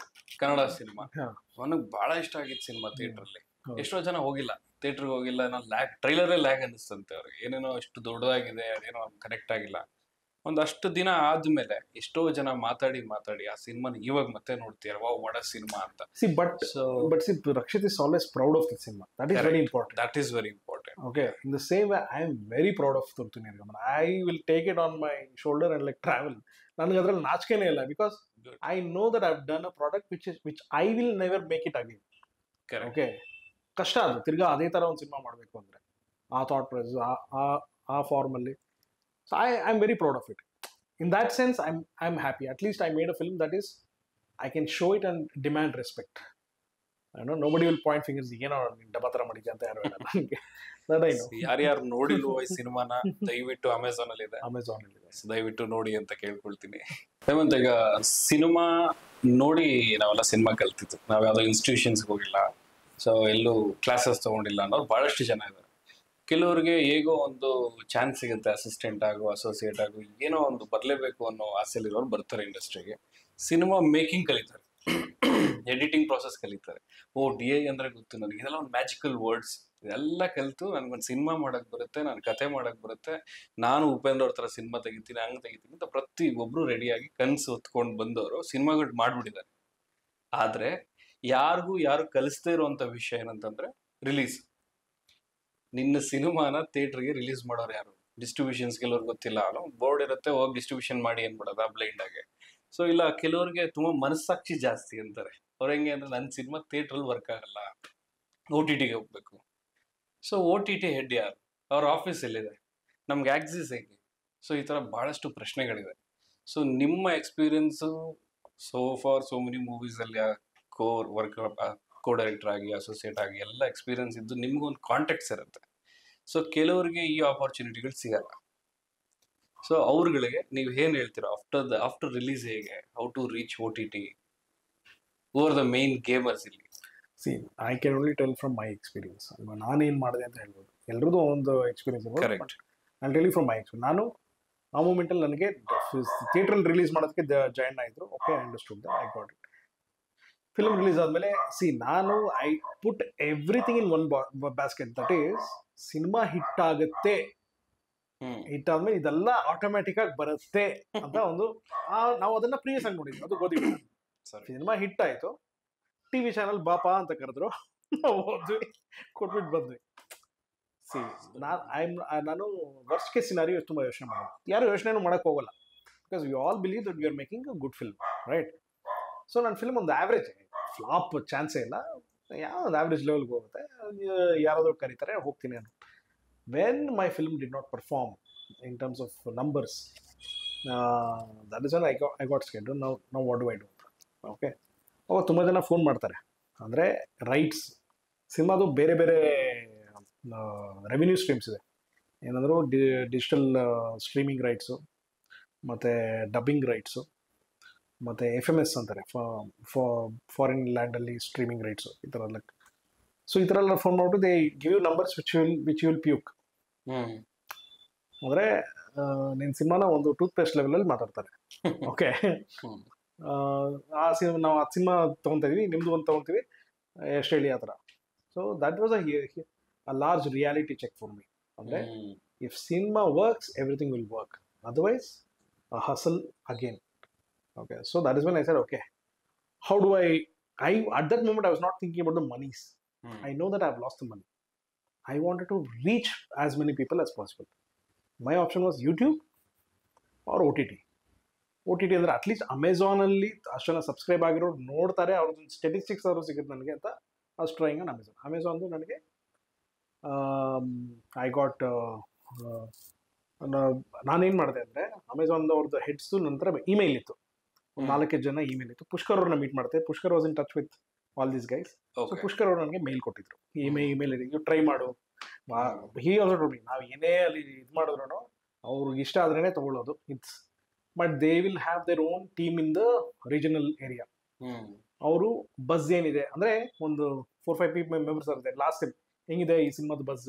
ಕನ್ನಡ ಸಿನಿಮಾ ನನಗೆ ಬಹಳ ಇಷ್ಟ ಆಗಿತ್ತು ಸಿನಿಮಾ. ಥಿಯೇಟ್ರಲ್ಲಿ ಎಷ್ಟೋ ಜನ ಹೋಗಿಲ್ಲ, ಥಿಯೇಟ್ರಿಗೆ ಹೋಗಿಲ್ಲ, ಟ್ರೈಲರೇ ಲ್ಯಾಗ್ ಅನಿಸ್ತಂತೆ ಅವ್ರಿಗೆ, ಏನೇನೋ ಅಷ್ಟು ದೊಡ್ಡದಾಗಿದೆ, ಅದೇನೋ ಕನೆಕ್ಟ್ ಆಗಿಲ್ಲ. ಒಂದಷ್ಟು ದಿನ ಆದ್ಮೇಲೆ ಎಷ್ಟೋ ಜನ ಮಾತಾಡಿ ಆ ಸಿನಿಮಾನ ಇವಾಗ ಮತ್ತೆ ನೋಡ್ತೀರ, ವಾವ್ ವಾಟ್ ಅ ಸಿನಿಮಾ ಅಂತ. Rakshit is always proud of the cinema. That is very important. That is very important. Okay. In the same way, I am very proud of Turtu Nirgaman. I will take it on my shoulder and like travel. ನನಗೆ ಅದ್ರಲ್ಲಿ ನಾಚಿಕೆನೇ ಇಲ್ಲ, because I know that I have done a product which I will never make it again. Okay, ಕಷ್ಟ ಅದು ತಿರ್ಗಾ ಅದೇ ತರ ಒಂದು cinema ಮಾಡಬೇಕು ಅಂದ್ರೆ, ಆ ಥಾಟ್ ಪ್ರೊಸೆಸ್, ಆ ಫಾರ್ಮಲ್ಲಿ. So I am very proud of it. In that sense, I'm happy. At least I made a film that is, I can show it and demand respect. I know nobody will point fingers. ಏನೋ ಡಬಾತರ ಮಾಡಿದ್ದೆ ಅಂತ ಯಾರು ಹೇಳಲ್ಲ ನನಗೆ. That I know. ಯಾರ್ಯಾರು ನೋಡಿಲ್ವೋ ಈ ಸಿನಿಮಾನ ದಯವಿಟ್ಟು ಅಮೆಝಾನ್ ಅಲ್ಲಿ ಇದೆ, ದಯವಿಟ್ಟು ನೋಡಿ ಅಂತ ಕೇಳ್ಕೊಳ್ತೀನಿ. ಹೇಮಂತ್, ಈಗ ಸಿನಿಮಾ ನೋಡಿ ನಾವೆಲ್ಲ ಸಿನಿಮಾ ಕಲ್ತಿತ್ತು, ನಾವ್ ಯಾವ್ದೋ ಇನ್ಸ್ಟಿಟ್ಯೂಷನ್ಸ್ಗೆ ಹೋಗಿಲ್ಲ, ಸೊ ಎಲ್ಲೂ ಕ್ಲಾಸಸ್ ತಗೊಂಡಿಲ್ಲ ಅನ್ನೋರು ಬಹಳಷ್ಟು ಜನ ಇದ್ದಾರೆ. ಕೆಲವರಿಗೆ ಹೇಗೋ ಒಂದು ಚಾನ್ಸ್ ಸಿಗುತ್ತೆ, ಅಸಿಸ್ಟೆಂಟ್ ಆಗು, ಅಸೋಸಿಯೇಟ್ ಆಗು, ಏನೋ ಒಂದು ಬರಲೇಬೇಕು ಅನ್ನೋ ಆಸೆಲಿರೋರು ಬರ್ತಾರೆ ಇಂಡಸ್ಟ್ರಿಗೆ. ಸಿನಿಮಾ ಮೇಕಿಂಗ್ ಕಲಿತಾರೆ, ಎಡಿಟಿಂಗ್ ಪ್ರಾಸೆಸ್ ಕಲಿತಾರೆ. DI ಅಂದ್ರೆ ಗೊತ್ತು ನನಗೆ, ಇದೆಲ್ಲ ಒಂದು ಮ್ಯಾಜಿಕಲ್ ವರ್ಡ್ಸ್, ಇದೆಲ್ಲ ಕಲಿತು ನನಗೊಂದು ಸಿನಿಮಾ ಮಾಡಕ್ ಬರುತ್ತೆ, ನಾನು ಕತೆ ಮಾಡಕ್ ಬರುತ್ತೆ, ನಾನು ಉಪೇಂದ್ರ ಅವ್ರ ಥರ ಸಿನಿಮಾ ತೆಗಿತೀನಿ, ಹಂಗೆ ತೆಗಿತೀನಿ ಅಂತ ಪ್ರತಿ ಒಬ್ರು ರೆಡಿಯಾಗಿ ಕನ್ಸು ಹೊತ್ಕೊಂಡು ಬಂದವರು ಸಿನಿಮಾಗಳು ಮಾಡ್ಬಿಟ್ಟಿದ್ದಾರೆ. ಆದ್ರೆ ಯಾರು ಕಲಿಸ್ದೇ ಇರುವಂತ ವಿಷಯ ಏನಂತಂದ್ರೆ ರಿಲೀಸ್. ನಿನ್ನ ಸಿನಿಮಾನ ಥಿಯೇಟರ್ಗೆ ರಿಲೀಸ್ ಮಾಡೋರು ಯಾರು? ಡಿಸ್ಟ್ರಿಬ್ಯೂಷನ್ಸ್ ಕೆಲವ್ರಿಗೆ ಗೊತ್ತಿಲ್ಲ, ಬೋರ್ಡ್ ಇರುತ್ತೆ, ಹೋಗಿ ಡಿಸ್ಟ್ರಿಬ್ಯೂಷನ್ ಮಾಡಿ ಏನ್ಬಿಡೋದ ಬ್ಲೈಂಡ್ ಆಗಿ. ಸೊ ಇಲ್ಲ, ಕೆಲವ್ರಿಗೆ ತುಂಬಾ ಮನಸ್ಸಾಕ್ಷಿ ಜಾಸ್ತಿ ಅಂತಾರೆ. ಅವ್ರ ಹೆಂಗೆ ಅಂದ್ರೆ, ನನ್ನ ಸಿನಿಮಾ ಥಿಯೇಟ್ರಲ್ಲಿ ವರ್ಕ್ ಆಗಲ್ಲ, OTTಗೆ ಹೋಗ್ಬೇಕು. ಸೊ OTT ಹೆಡ್ ಯಾರು? ಅವ್ರ ಆಫೀಸ್ ಎಲ್ಲಿದೆ? ನಮ್ಗೆ ಆಕ್ಸಿಸ್ ಹೇಗೆ? ಸೊ ಈ ತರ ಬಹಳಷ್ಟು ಪ್ರಶ್ನೆಗಳಿದೆ. ಸೊ ನಿಮ್ಮ ಎಕ್ಸ್ಪೀರಿಯನ್ಸು ಸೋ ಮೆನಿ ಮೂವೀಸ್ ಅಲ್ಲಿ ಕೋ ಡೈರೆಕ್ಟರ್ ಆಗಿ, ಅಸೋಸಿಯೇಟ್ ಆಗಿ ಎಲ್ಲ ಎಕ್ಸ್ಪೀರಿಯನ್ಸ್ ಇದ್ದು ನಿಮ್ಗೊಂದು ಕಾಂಟ್ಯಾಕ್ಟ್ಸ್ ಇರುತ್ತೆ. ಸೊ ಕೆಲವರಿಗೆ ಈ ಆಪರ್ಚುನಿಟಿಗಳು ಸಿಗಲ್ಲ. ಸೊ ಅವ್ರಗಳಿಗೆ ನೀವು ಏನ್ ಹೇಳ್ತೀರಾ ಆಫ್ಟರ್ ರಿಲೀಸ್, ಹೇಗೆ how to reach OTT over the main gamers ಇಲ್ಲಿ? I can only tell from my experience. ನಾನೇನು ಮಾಡಿದೆ ಅಂತ ಹೇಳ್ಬೋದು, ಎಲ್ರದ್ದು ಒಂದು ಎಕ್ಸ್ಪೀರಿಯನ್ಸ್ ಇರ್ಬೋದು. I tell you from my experience. ನಾನು ಆ ಮೂಮೆಂಟಲ್ಲಿ ನನಗೆ ಥಿಯೇಟ್ರಲ್ಲಿ ರಿಲೀಸ್ ಮಾಡೋದಕ್ಕೆ ಜಾಯಿನ್ ಆಯಿದ್ರು. Okay, I understood that, I got it. Film release ಆದಮೇಲೆ ನಾನು I put everything in one basket. That is, cinema hit ಆಗುತ್ತೆ, ಹಿಟ್ ಆದ್ಮೇಲೆ ಇದೆಲ್ಲ ಆಟೋಮ್ಯಾಟಿಕ್ ಆಗಿ ಬರುತ್ತೆ ಅಂತ ಒಂದು ನಾವು ಅದನ್ನ ಪ್ರೀವಿಯಸ್ ಆಗಿ ನೋಡಿದ್ವಿ, ಅದು ಗೊತ್ತಿಲ್ಲ. ಸಿನಿಮಾ ಹಿಟ್ ಆಯ್ತು, TV ಚಾನಲ್ ಬಾಪಾ ಅಂತ ಕರೆದ್ರು, ನಾವು ಹೋದ್ವಿ, ಕೊಟ್ಬಿಟ್ಟು ಬಂದ್ವಿ. ನಾನು ವರ್ಸ್ಟ್ ಕೇಸ್ ಸಿನಾರಿಯೋ ತುಂಬಾ ಯೋಚನೆ ಮಾಡೋದು, ಯಾರು ಯೋಚನೆನೂ ಮಾಡಕ್ ಹೋಗಲ್ಲ, because we all believe that you are making a good film, right? So ನನ್ನ ಫಿಲ್ಮ್ ಒಂದು ಆವ್ರೇಜ್, ಫ್ಲಾಪ್ ಚಾನ್ಸೇ ಇಲ್ಲ, ಯಾವ ಒಂದು ಆವ್ರೇಜ್ ಲೆವೆಲ್ಗೆ ಹೋಗುತ್ತೆ, ಯಾರಾದರೂ ಕರೀತಾರೆ ಹೋಗ್ತೀನಿ ಅನ್ನೋ. When my film did not perform in terms of numbers, that is I got scared. ನಾವು ವಾಟ್ ಡು ಐ ಡು ಅಂತ. ಓಕೆ, ಅವಾಗ ತುಂಬ ಜನ ಫೋನ್ ಮಾಡ್ತಾರೆ. ಅಂದರೆ ರೈಟ್ಸ್, ಸಿನಿಮಾದು ಬೇರೆ ಬೇರೆ ರೆವಿನ್ಯೂ ಸ್ಟ್ರೀಮ್ಸ್ ಇದೆ. ಏನಂದ್ರು ಡಿಜಿಟಲ್ ಸ್ಟ್ರೀಮಿಂಗ್ ರೈಟ್ಸು, ಮತ್ತು ಡಬ್ಬಿಂಗ್ ರೈಟ್ಸು, ಮತ್ತು FMS ಅಂತಾರೆ, ಫಾರಿನ್ ಲ್ಯಾಂಡಲ್ಲಿ ಸ್ಟ್ರೀಮಿಂಗ್ ರೈಟ್ಸು, ಈ ಥರ ಎಲ್ಲ. ಸೊ ಈ ಥರ ಎಲ್ಲ ಫೋನ್ ಮಾಡಿಬಿಟ್ಟು they give you numbers which you will puke. ಅಂದರೆ ನಿನ್ನ ಸಿನಿಮಾನ ಒಂದು ಟೂತ್ ಪೇಸ್ಟ್ ಲೆವೆಲಲ್ಲಿ ಮಾತಾಡ್ತಾರೆ. ಓಕೆ, ನಾವು ಆ ಸಿನಿಮಾ ತೊಗೊತಾ ಇದೀವಿ, ನಿಮ್ದು ಒಂದು ತೊಗೊತೀವಿ, ಎಷ್ಟು ಹೇಳಿ ಆ ಥರ. So that was a large reality check for me. ಅಂದರೆ if cinema works, everything will work, otherwise a hassle again. Okay, so that is when I said, okay, how do I at that moment I was not thinking about the monies. I know that I've lost the money. I wanted to reach as many people as possible. My option was YouTube or OTT. OTT ಅಂದ್ರೆ at least ಅಮೆಝಾನಲ್ಲಿ ಅಷ್ಟು ಜನ subscribe ಆಗಿರೋರು ನೋಡ್ತಾರೆ, ಅವ್ರದ್ದು statistics ಅವರು ಸಿಗುತ್ತೆ ನನಗೆ ಅಂತ ಅಷ್ಟು ಟ್ರೈಯಿಂಗ್ ಆನ್ ಅಮೆಝಾನ್ದು ನನಗೆ ಐ ಗಾಟ್ ನಾನೇನು ಮಾಡಿದೆ ಅಂದರೆ ಅಮೆಝಾನ್ದು ಅವ್ರದ್ದು ಹೆಡ್ಸ್ದು ನಂತರ ಇಮೇಲ್ ಇತ್ತು, ಒಂದು 4 ಜನ ಇಮೇಲ್ ಇತ್ತು. ಪುಷ್ಕರ್ ಅವ್ರನ್ನ ಮೀಟ್ ಮಾಡ್ತೆ. Pushkar was in touch with all these guys. So Pushkar ಅವ್ರು ನನಗೆ ಮೇಲ್ ಕೊಟ್ಟಿದ್ರು, ಇಮೇಲ್ ನೀವು ಟ್ರೈ ಮಾಡು. ಹೀ ಆಲ್ಸೋ ಟೋಲ್ಡ್ ಮಿ, ನಾವು ಏನೇ ಅಲ್ಲಿ ಇದು ಮಾಡಿದ್ರು ಅವ್ರಿಗೆ ಇಷ್ಟ ಆದ್ರೇನೆ ತಗೊಳ್ಳೋದು. It's but they will have their own team in the regional area. ಅವರು ಬಸ್ ಏನಿದೆ ಅಂದ್ರೆ ಒಂದು 4-5 ಮೆಂಬರ್ಸ್ ಇರುತ್ತೆ. ಲಾಸ್ಟ್ ಟೈಮ್ ಹೆಂಗಿದೆ ಈ ಸಿನಿಮಾದ ಬಸ್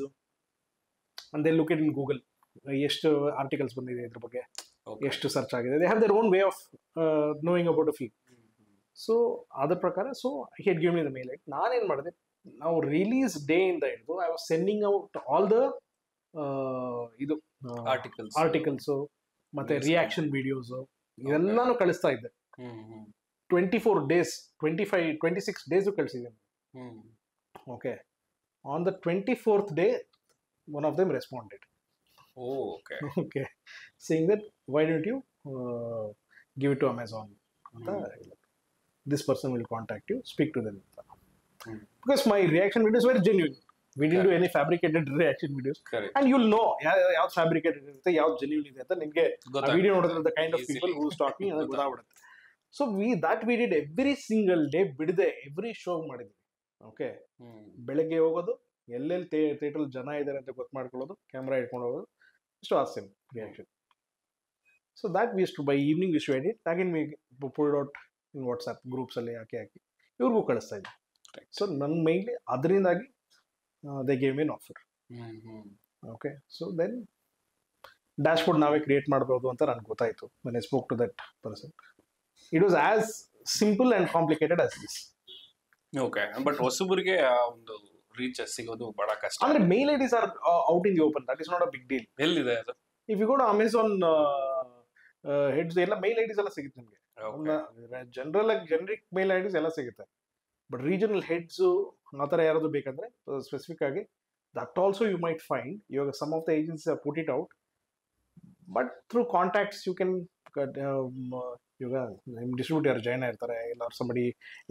ಅಂದೇ ಲುಕ್ ಇಟ್ ಇನ್ ಗೂಗಲ್, ಎಷ್ಟು ಆರ್ಟಿಕಲ್ಸ್ ಬಂದಿದೆ ಇದ್ರ ಬಗ್ಗೆ, ಎಷ್ಟು ಸರ್ಚ್ ಆಗಿದೆ. They have their own way of knowing about a film. So ಅದ್ರ ಪ್ರಕಾರ so head give me the mail. ನಾನೇನ್ ಮಾಡಿದೆ, ನಾವು ರಿಲೀಸ್ ಡೇ ಇಂದ ಹಿಡಿದು I was sending out all the ಇದು ಆರ್ಟಿಕಲ್ಸ್ ಮತ್ತೆ ರಿಯಾಕ್ಷನ್ ವಿಡಿಯೋಸ್ ಇದೆಲ್ಲಾನು ಕಳಿಸ್ತಾ ಇದ್ದೆ. 24 days 26 days ಕಳಿಸಿದ್ದೀನಿ. Okay, on the 24th day one of them responded. Okay, saying that why don't you give it to Amazon ಅಂತ, this person will contact you, speak to them. Because my reaction videos were genuine. We didn't do any fabricated reaction videos. Correct. And you'll know ಯಾವ್ದು fabricated ಇರುತ್ತೆ, ಯಾವ್ದು genuine ಇದೆ ಅಂತ ನಿಮಗೆ video ನೋಡಿದ್ರೆ the kind of people who's talking ಅದು ಗೊತ್ತಾಗ್ಬಿಡುತ್ತೆ. So we did every single day, ಬಿಡದೆ ಎವ್ರಿ ಶೋ ಮಾಡಿದ್ವಿ. ಓಕೆ, ಬೆಳಗ್ಗೆ ಹೋಗೋದು, ಎಲ್ಲೆಲ್ಲಿ ಥಿಯೇಟರ್ ಜನ ಇದ್ದಾರೆ ಅಂತ ಗೊತ್ತು ಮಾಡ್ಕೊಳ್ಳೋದು, ಕ್ಯಾಮ್ರಾ ಇಟ್ಕೊಂಡು ಹೋಗೋದು, ಇಷ್ಟು ಆಸೆ reaction. So that we to by evening we edit, again we pulled out in WhatsApp groups ಅಲ್ಲಿ ಹಾಕಿ ಇವ್ರಿಗೂ ಕಳಿಸ್ತಾ ಇದ್ದೆ. ಸೊ ನನ್ನ ಮೈನ್ಲಿ ಅದರಿಂದಾಗಿ they gave me an offer. Okay, so then dashboard ನಾವೇ ಕ್ರಿಯೇಟ್ ಮಾಡ್ಬೋದು ಅಂತ ನನಗೆ ಗೊತ್ತಾಯ್ತು. when I spoke to that person, it was as simple and complicated as this. Okay, but ಹೊಸಬರಿಗೆ ಒಂದು ರೀಚ್ ಸಿಗೋದು ಬಹಳ ಕಷ್ಟ. ಅಂದ್ರೆ mail IDs are out in the open, that is not a big deal. ಎಲ್ಲಿದೆ ಅದು? If you go to Amazon heads ಎಲ್ಲ mail IDs ಎಲ್ಲ ಸಿಗುತ್ತೆ ನಿಮಗೆ. ಜನರಿಕ್ ಮೇಲ್ ಐಡಿಸ್ ಎಲ್ಲ ಸಿಗುತ್ತೆ. ಬಟ್ ರೀಜನಲ್ ಹೆಡ್ಸ್ ಆ ಥರ ಯಾರಾದ್ರು ಬೇಕಂದ್ರೆ ಸ್ಪೆಸಿಫಿಕ್ ಆಗಿ that also you might find. ಇವಾಗ some of the agency put it out, but through contacts you can. ಇವಾಗ ನಿಮ್ಮ ಡಿಸ್ಟ್ರಿಬ್ಯೂಟರ್ ಜೈನ ಇರ್ತಾರೆ, ಇಲ್ಲ ಸಂಬಡಿ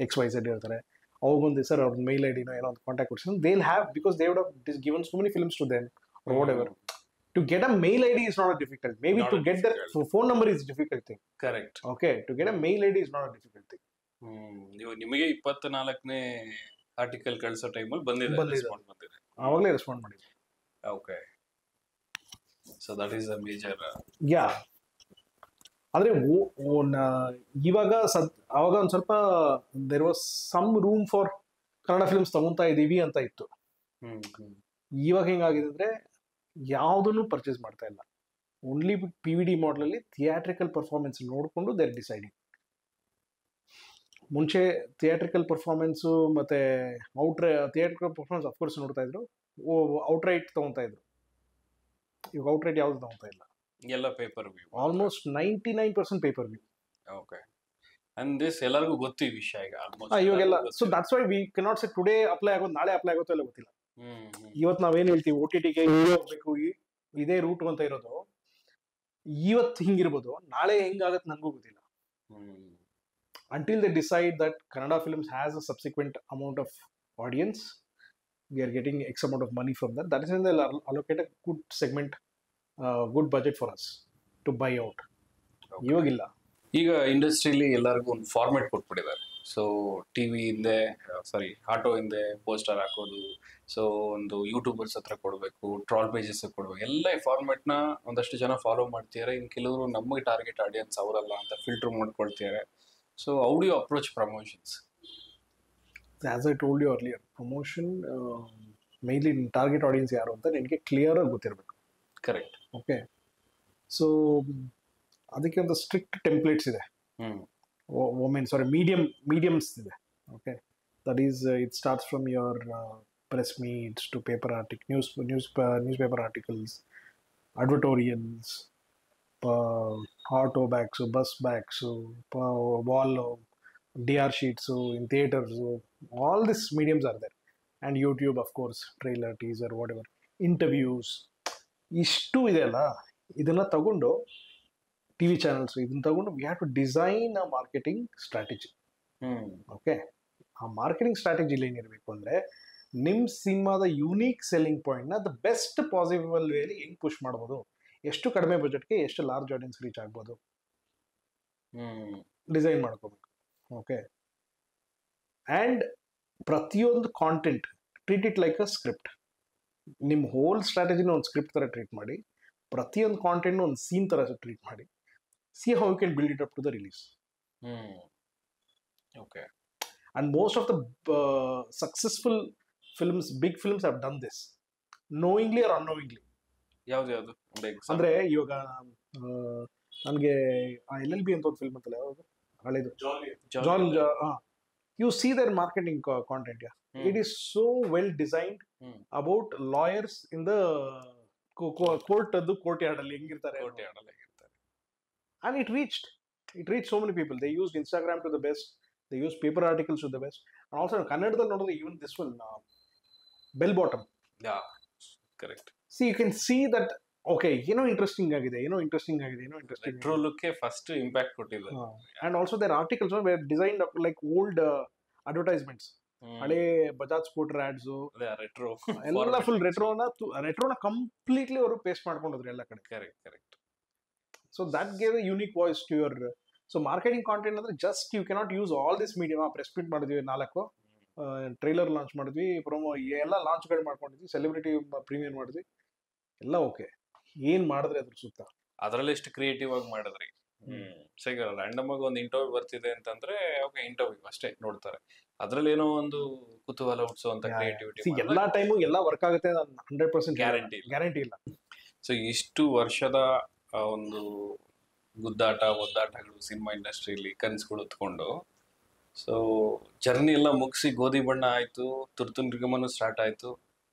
XYZ ಇರ್ತಾರೆ, ಅವಾಗೊಂದು ಸರ್ ಅವ್ರ ಮೇಲ್ ಐಡಿನೋ ಏನೋ ಒಂದು ಕಾಂಟ್ಯಾಕ್ಟ್ ಕೊಡ್ಸಿ, they have, because they would have given so many films to them or whatever. To get a mail ID is not a difficult. Maybe to get their phone number is a difficult thing. Correct. Okay, to get a mail ID is not a difficult thing. ನೀವು ನಿಮಗೆ 24ನೇ article ಕಳಿಸೋ ಟೈಮಲ್ಲಿ ಬಂದಿದೆ. ಆವಾಗಲೇ respond ಮಾಡಿದ್ವಿ. Okay, so that is a major. Yeah, ಆದರೆ ಇವಾಗ ಅವಾಗ ಒಂದು ಸ್ವಲ್ಪ there was some room for Kannada films ತಗೊಂತಾ ಇದ್ದೀವಿ ಅಂತ ಇತ್ತು. ಇವಾಗ ಹೆಂಗಾಗಿದೆ ಅಂದರೆ ಯಾವುದನ್ನು ಪರ್ಚೇಸ್ ಮಾಡ್ತಾ ಇಲ್ಲ. ಓನ್ಲಿ PVD ಮಾಡಲಲ್ಲಿ ಥಿಯೇಟ್ರಿಕಲ್ ಪರ್ಫಾರ್ಮೆನ್ಸ್ ನೋಡಿಕೊಂಡು ದೇರ್ ಡಿಸೈಡಿಂಗ್. ಮುಂಚೆ ಥಿಯೇಟ್ರಿಕಲ್ ಪರ್ಫಾರ್ಮೆನ್ಸು ಮತ್ತು ಥಿಯೇಟ್ರಿಕಲ್ ಪರ್ಫಾರ್ಮೆನ್ಸ್ ಅಫ್ಕೋರ್ಸ್ ನೋಡ್ತಾ ಇದ್ರು, ಔಟ್ರೈಟ್ ತಗೊತಾ ಇದ್ರು. ಇವಾಗ ಔಟ್ರೈಟ್ ಯಾವುದು ತಗೊತಾ ಇಲ್ಲ, ಎಲ್ಲ paper view, almost 99% paper view. Okay, and this ಎಲ್ಲರಿಗೂ ಗೊತ್ತು ಈ ವಿಷಯ ಈಗ ಆಲ್ಮೋಸ್ಟ್ ಇವಾಗೆಲ್ಲ. So that's why we cannot say today apply ಆಗೋದು ನಾಳೆ ಅಪ್ಲೈ ಆಗುತ್ತೋ ಇಲ್ಲ ಗೊತ್ತಿಲ್ಲ. ಇವತ್ತು ನಾವೇನು ಹೇಳ್ತೀವಿ OTTಗೆ ಹೋಗ್ಬೇಕು, ಇದೇ ರೂಟ್ ಅಂತ ಇರೋದು, ಇವತ್ತು ಹಿಂಗಿರ್ಬೋದು, ನಾಳೆ ಹೆಂಗಾಗತ್ತೆ ನನಗೂ ಗೊತ್ತಿಲ್ಲ. Until they decide that Kannada films has a subsequent amount of audience, we are getting X amount of money from that. That is when they'll allocate a good segment, good budget for us to buy out. ಇವಾಗಿಲ್ಲ. ಈಗ ಇಂಡಸ್ಟ್ರಿಲಿ ಎಲ್ಲರಿಗೂ ಒಂದು format ಕೊಟ್ಬಿಟ್ಟಿದ್ದಾರೆ. So TV ಹಿಂದೆ auto ಹಿಂದೆ poster ಹಾಕೋದು, so ಒಂದು YouTubers ಹತ್ರ ಕೊಡಬೇಕು, ಟ್ರಾಲ್ ಪೇಜಸ್ ಕೊಡಬೇಕು, ಎಲ್ಲ ಈ ಫಾರ್ಮೆಟ್ನ ಒಂದಷ್ಟು ಜನ ಫಾಲೋ ಮಾಡ್ತಿದ್ದಾರೆ. ಇನ್ನು ಕೆಲವರು ನಮಗೆ ಟಾರ್ಗೆಟ್ ಆಡಿಯನ್ಸ್ ಅವರಲ್ಲ ಅಂತ filter ಮಾಡ್ಕೊಳ್ತಿದ್ದಾರೆ. So how do you approach promotions? As I told you earlier, promotion mainly target audience ಯಾರು ಅಂತ ನಿನಗೆ ಕ್ಲಿಯರ್ ಆಗಿ ಗೊತ್ತಿರಬೇಕು. ಕರೆಕ್ಟ್. ಓಕೆ, ಸೊ ಅದಕ್ಕೆ ಒಂದು ಸ್ಟ್ರಿಕ್ಟ್ ಟೆಂಪ್ಲೇಟ್ಸ್ ಇದೆ. ಮೀಡಿಯಮ್ಸ್ ಇದೆ. Okay, that is it starts from your press meets to paper newspaper articles, advertorials, auto bags, bus bags, wall DR sheets, in theaters, all these mediums are there. And YouTube, of course, trailer, teaser, whatever, interviews. ಇಷ್ಟು ಇದೆಯಲ್ಲ, ಇದನ್ನ ತಗೊಂಡು TV channels ಇದನ್ನ ತಗೊಂಡು we have to design a marketing strategy. Okay, ಆ marketing ಸ್ಟ್ರಾಟಜಿಲಿ ಏನಿರಬೇಕು ಅಂದ್ರೆ ನಿಮ್ಮ ಸಿನಿಮಾದ ಯುನೀಕ್ ಸೆಲ್ಲಿಂಗ್ ಪಾಯಿಂಟ್ನ ದ ಬೆಸ್ಟ್ ಪಾಸಿಬಲ್ ವೇಲಿ ಹೆಂಗ್ ಪುಷ್ ಮಾಡ್ಬೋದು, ಎಷ್ಟು ಕಡಿಮೆ ಬಜೆಟ್ಗೆ ಎಷ್ಟು ಲಾರ್ಜ್ ಆಡಿಯನ್ಸ್ ರೀಚ್ ಆಗ್ಬೋದು ಡಿಸೈನ್ ಮಾಡ್ಕೋಬೇಕು. ಓಕೆ, ಆ್ಯಂಡ್ ಪ್ರತಿಯೊಂದು content treat it like a script. ನಿಮ್ಮ ಹೋಲ್ ಸ್ಟ್ರಾಟಜಿನ ಒಂದು ಸ್ಕ್ರಿಪ್ಟ್ ಥರ ಟ್ರೀಟ್ ಮಾಡಿ, ಪ್ರತಿಯೊಂದು ಕಾಂಟೆಂಟ್ನ ಒಂದು ಸೀನ್ ಥರ ಟ್ರೀಟ್ ಮಾಡಿ, see how you can build it up to the release. Okay, and most of the successful films, big films have done this knowingly or unknowingly. ಯಾವ್ದು ಅಂದ್ರೆ ಇವಾಗ ನನಗೆ LLB ಅಂತ ಒಂದು ಫಿಲ್ಮ್ ಅಂತಲ್ಲ, ಯಾವುದು ಹಳೇದು, ಜಾನ್, you see their marketing content, it is so well designed about lawyers in the courtyard ಅಲ್ಲಿ ಹೆಂಗಿರ್ತಾರೆ, and it reached so many people. They used Instagram to the best, they used paper articles to the best, and also kannadadalli nodidre even this one bell bottom, yeah, correct. see, you can see that okay, interesting agide, retro look e first impact kottide. And also their articles were designed up like old advertisements, hale Bajaj scooter ads, retro ella full retro na completely ಅವರು paste ಮಾಡ್ಕೊಂಡಿದ್ರು ಎಲ್ಲ ಕಡೆ. correct. So that gave a unique voice to your so marketing content ಅಂದ್ರೆ just you cannot use all this medium. Press print ಮಾಡಿದ್ವಿ 4, trailer launch ಮಾಡಿದ್ವಿ, promo ಎಲ್ಲ ಲಾಂಚ್ಗಳು ಮಾಡ್ಕೊಂಡಿದ್ವಿ, celebrity premiere ಮಾಡಿದ್ವಿ, ಎಲ್ಲ ಓಕೆ. ಏನ್ ಮಾಡಿದ್ರೆ ಅದ್ರ ಸುತ್ತ ಅದರಲ್ಲಿ ಎಷ್ಟು ಕ್ರಿಯೇಟಿವ್ ಆಗಿ ಮಾಡಿದ್ರಿ. ಸಿಗಲ್ಲ ರ್ಯಾಂಡಮ್ ಆಗಿ ಒಂದು ಇಂಟರ್ವ್ಯೂ ಬರ್ತಿದೆ ಅಂತಂದ್ರೆ ಓಕೆ ಇಂಟರ್ವ್ಯೂ ಅಷ್ಟೇ ನೋಡ್ತಾರೆ, ಅದ್ರಲ್ಲಿ ಏನೋ ಒಂದು ಕುತೂಹಲ ಹುಟ್ಟಿಸುವಂತ ಕ್ರಿಯೇಟಿವಿಟಿ ಎಲ್ಲಾ ಟೈಮು ಎಲ್ಲ ವರ್ಕ್ ಆಗುತ್ತೆ 100% ಗ್ಯಾರಂಟಿ ಇಲ್ಲ. ಸೊ ಇಷ್ಟು ವರ್ಷದ ಒಂದು ಒದ್ದಾಟಗಳು ಸಿನಿಮಾ ಇಂಡಸ್ಟ್ರಿಯಲ್ಲಿ ಕನಸುಗಳು ಹೊತ್ಕೊಂಡು, ಸೊ ಜರ್ನಿ ಎಲ್ಲ ಮುಗಿಸಿ ಗೋಧಿ ಬಣ್ಣ ಆಯ್ತು, ತುರ್ತು ನಿರ್ಗಮನ ಸ್ಟಾರ್ಟ್ ಆಯ್ತು,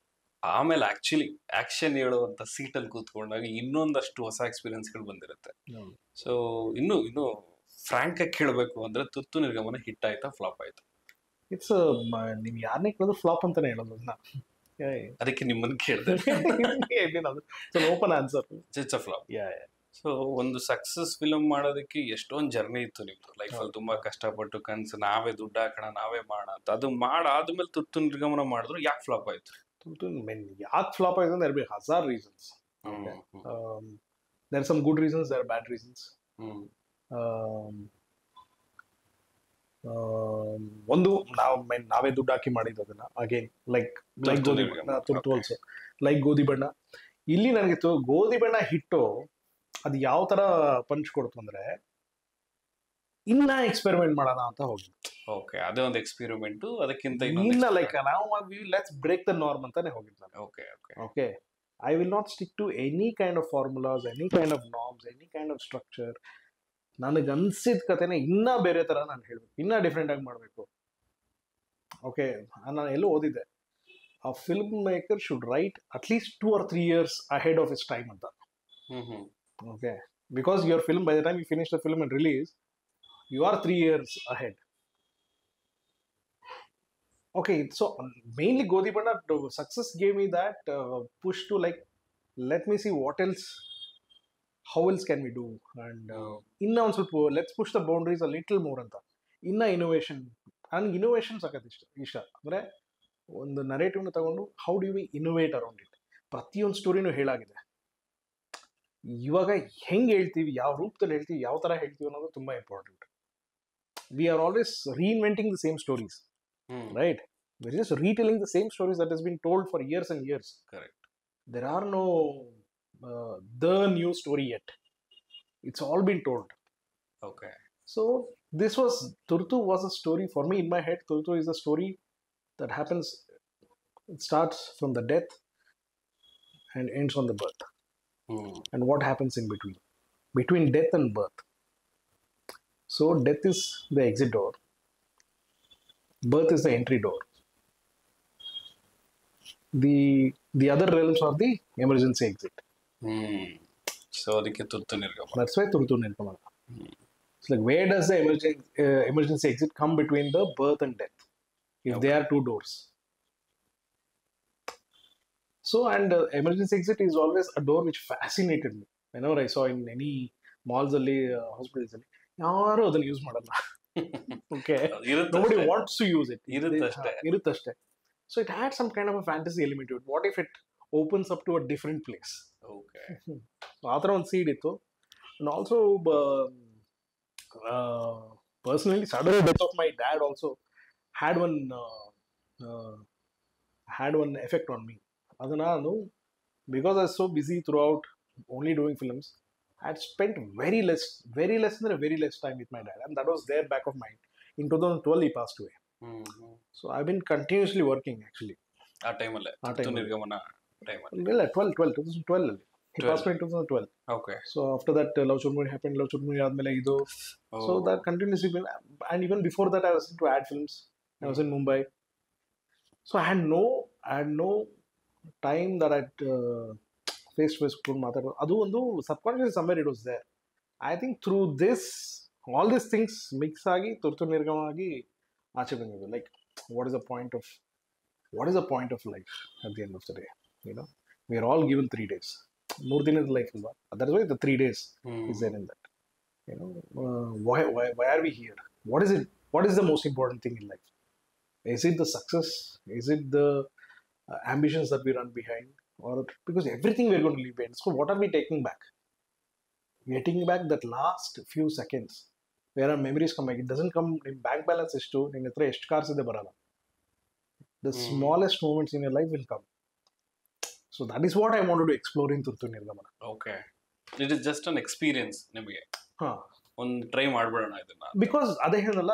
ಆಮೇಲೆ ಆಕ್ಚುಲಿ ಆಕ್ಷನ್ ಹೇಳುವಂತ ಸೀಟಲ್ಲಿ ಕೂತ್ಕೊಂಡಾಗ ಇನ್ನೊಂದಷ್ಟು ಹೊಸ ಎಕ್ಸ್ಪೀರಿಯನ್ಸ್ಗಳು ಬಂದಿರುತ್ತೆ. ಸೊ ಇನ್ನು ಫ್ರಾಂಕ್ ಆಗಿ ಕೇಳಬೇಕು ಅಂದ್ರೆ ತುರ್ತು ನಿರ್ಗಮನ ಹಿಟ್ ಆಯ್ತಾ ಫ್ಲಾಪ್ ಆಯ್ತಾ? ಇಟ್ಸ್ ನೀವು ಯಾರನ್ನೇ ಕೇಳಿದ್ರು ಫ್ಲಾಪ್ ಅಂತಾನೆ ಹೇಳೋದು. ಅದಕ್ಕೆ ನಿಮ್ಮನ್ನು ಕೇಳಿದೆ, open answer, it's a flop. So ಒಂದು ಸಕ್ಸಸ್ ಫಿಲಮ್ ಮಾಡೋದಕ್ಕೆ ಎಷ್ಟೊಂದು ಜರ್ನಿ ಇತ್ತು ನಿಮ್ದು ಲೈಫಲ್ಲಿ, ತುಂಬಾ ಕಷ್ಟಪಟ್ಟು ಕನ್ಸು ನಾವೇ ದುಡ್ಡು ಹಾಕೋಣ ನಾವೇ ಮಾಡೋಣ ಅಂತ, ಅದು ಮಾಡಾದ್ಮೇಲೆ ತುರ್ತು ನಿರ್ಗಮನ ಮಾಡಿದ್ರು ಯಾಕೆ ಫ್ಲಾಪ್ ಆಯ್ತು? ಯಾಕೆ ಫ್ಲಾಪ್ ಆಯ್ತು ಅಂದ್ರೆ ಹಜಾರ್ reasons. There some good reasons, there bad reasons. ಒಂದು ನಾವೇ ದುಡ್ಡು ಹಾಕಿ ಮಾಡಿದ್ದು ಅದನ್ನ, ಅಗೇನ್ ಲೈಕ್ ಗೋಧಿ ಬಣ್ಣ, ತುರ್ತು ಆಲ್ಸೋ ಲೈಕ್ ಗೋಧಿ ಬಣ್ಣ. ಇಲ್ಲಿ ನನಗೆ ಗೋಧಿ ಬಣ್ಣ ಹಿಟ್ಟು ಅದು ಯಾವ ತರ ಪಂಚ್ ಕೊಡ್ತು ಅಂದ್ರೆ ಇನ್ನ ಎಕ್ಸ್ಪೆರಿಮೆಂಟ್ ಮಾಡೋಣ ಅಂತ ಹೋಗಿ. ಓಕೆ, ಅದೇ ಒಂದು ಎಕ್ಸ್ಪೆರಿಮೆಂಟ್, ಅದಕ್ಕಿಂತ ಇನ್ನ ಲೈಕ್ ನಾವು ಲೆಟ್ಸ್ ಬ್ರೇಕ್ ದ ನಾರ್ಮ್ ಅಂತಾನೆ ಹೋಗಿದ್ದು ನಾನು. Okay, I will not stick to any kind of formulas, any kind of norms, any kind of structure. ನನಗೆ ಅನ್ಸಿದ ಕಥೆನ ಇನ್ನ ಬೇರೆ ತರ ನಾನು ಹೇಳ್ಬೇಕು, ಇನ್ನ ಡಿಫ್ರೆಂಟ್ ಆಗಿ ಮಾಡಬೇಕು. ಓಕೆ, ನಾನು ಎಲ್ಲೋ ಓದಿದ್ದೆ, ಆ film maker should write at least 2 or 3 years ahead of his time ಅಂತ. Okay, because your film, by the time you finish the film and release, you are 3 years ahead. Okay, so mainly Godhi Banda success gave me that push to like, let me see what else, how else can we do, and inna on ಸ್ವಲ್ಪ let's push the boundaries a little more ಅಂತ. ಇನ್ನ innovation ಸಖತ್ ಇಷ್ಟ ಅಂದ್ರೆ ಒಂದು ನರೇಟಿವ್ನ ತಗೊಂಡು how do we innovate around it. ಪ್ರತಿಯೊಂದು ಸ್ಟೋರಿನೂ ಹೇಳಾಗಿದೆ, ಇವಾಗ ಹೆಂಗೆ ಹೇಳ್ತೀವಿ, ಯಾವ ರೂಪದಲ್ಲಿ ಹೇಳ್ತೀವಿ, ಯಾವ ತರ ಹೇಳ್ತೀವಿ ಅನ್ನೋದು ತುಂಬಾ important. We are always reinventing the same stories, right? We are just retelling the same stories that has been told for years and years. Correct. There are no the new story yet, it's all been told. Okay, so this was Thurthu was a story for me in my head. Thurthu is a story that happens, it starts from the death and ends on the birth. And what happens in between death and birth. So death is the exit door, birth is the entry door, the other realms are the emergency exit. So ಅದಕ್ಕೆ ತುರ್ತು ನಿರ್ಗಮನ, that's why ತುರ್ತು ನಿರ್ಗಮನ. It's like, where does the emergency exit come between the birth and death? If Okay. there are two doors. So, and emergency exit is always a door which fascinated me. Whenever I saw in any malls ಅಲ್ಲಿ hospitals ಅಲ್ಲಿ ಯಾರು ಅದನ್ನ use ಮಾಡಲ್ಲ. Okay. Nobody ಇರುತ್ತಷ್ಟೇ. wants to use it. ಇರುತ್ತಷ್ಟೇ. ಇರುತ್ತಷ್ಟೇ. So it had some kind of a fantasy element to it. What if it opens up to a different place? Okay. So ಆ ಥರ ಒಂದು seed ಇತ್ತು. And also, personally, sudden death of my dad also had one effect on me. Adana ನಾನು because I was so busy throughout only doing films, I had spent very less time with my dad, and that was there back of mind. In 2012 he passed away. So I've been continuously working actually. ಆ ಟೈಮಲ್ಲೇ ಆ time ಅಲ್ಲಿ. ನಿರ್ಗಮನ ಟೈಮಲ್ಲಿ. ಇಲ್ಲ 2012 ಅಲ್ಲಿ. He 12. passed away in 2012. Okay. So after that, Love Churmuri happened. Love Churmuri ಆದ್ಮೇಲೆ ಇದು. So that continuously been, and even before that, I was into ad films. I was in Mumbai. So I had no time that I'd face to face ಕೂತ್ಕೊಂಡು ಮಾತಾಡೋದು. ಅದು ಒಂದು subconsciously somewhere it was there. I think through this, all these things mix ಆಗಿ ತುರ್ತು ನಿರ್ಗಮ ಆಗಿ ಆಚೆ ಬಂದಿದ್ದು. Like, what is the point of life at the end of the day? You know, we are all given 3 days. 3 ದಿನದ life ಅಲ್ವಾ? That's why the 3 days is there in that. You know, why are we here? What is the most important thing in life? Is it the success? Is it the ambitions that we run behind? Or because everything we're going to leave behind. So what are we taking back? We are taking back that last few seconds where our memories come back. It doesn't come in bank balance ಎಷ್ಟು ನಿನ್ನ ಹತ್ರ ಎಷ್ಟು cars ಇದೆ ಬರಲ್ಲ. The smallest moments in your life will come. So that is what I wanted to explore in ತುರ್ತು ನಿರ್ಗಮನ. Okay. It is just an experience ನಿಮಗೆ. ಹಾ. ಒಂದು ಟ್ರೈ ಮಾಡ್ಬಿಡೋಣ ಇದನ್ನ. Because ಅದೇ ಹೇಳಲ್ಲ,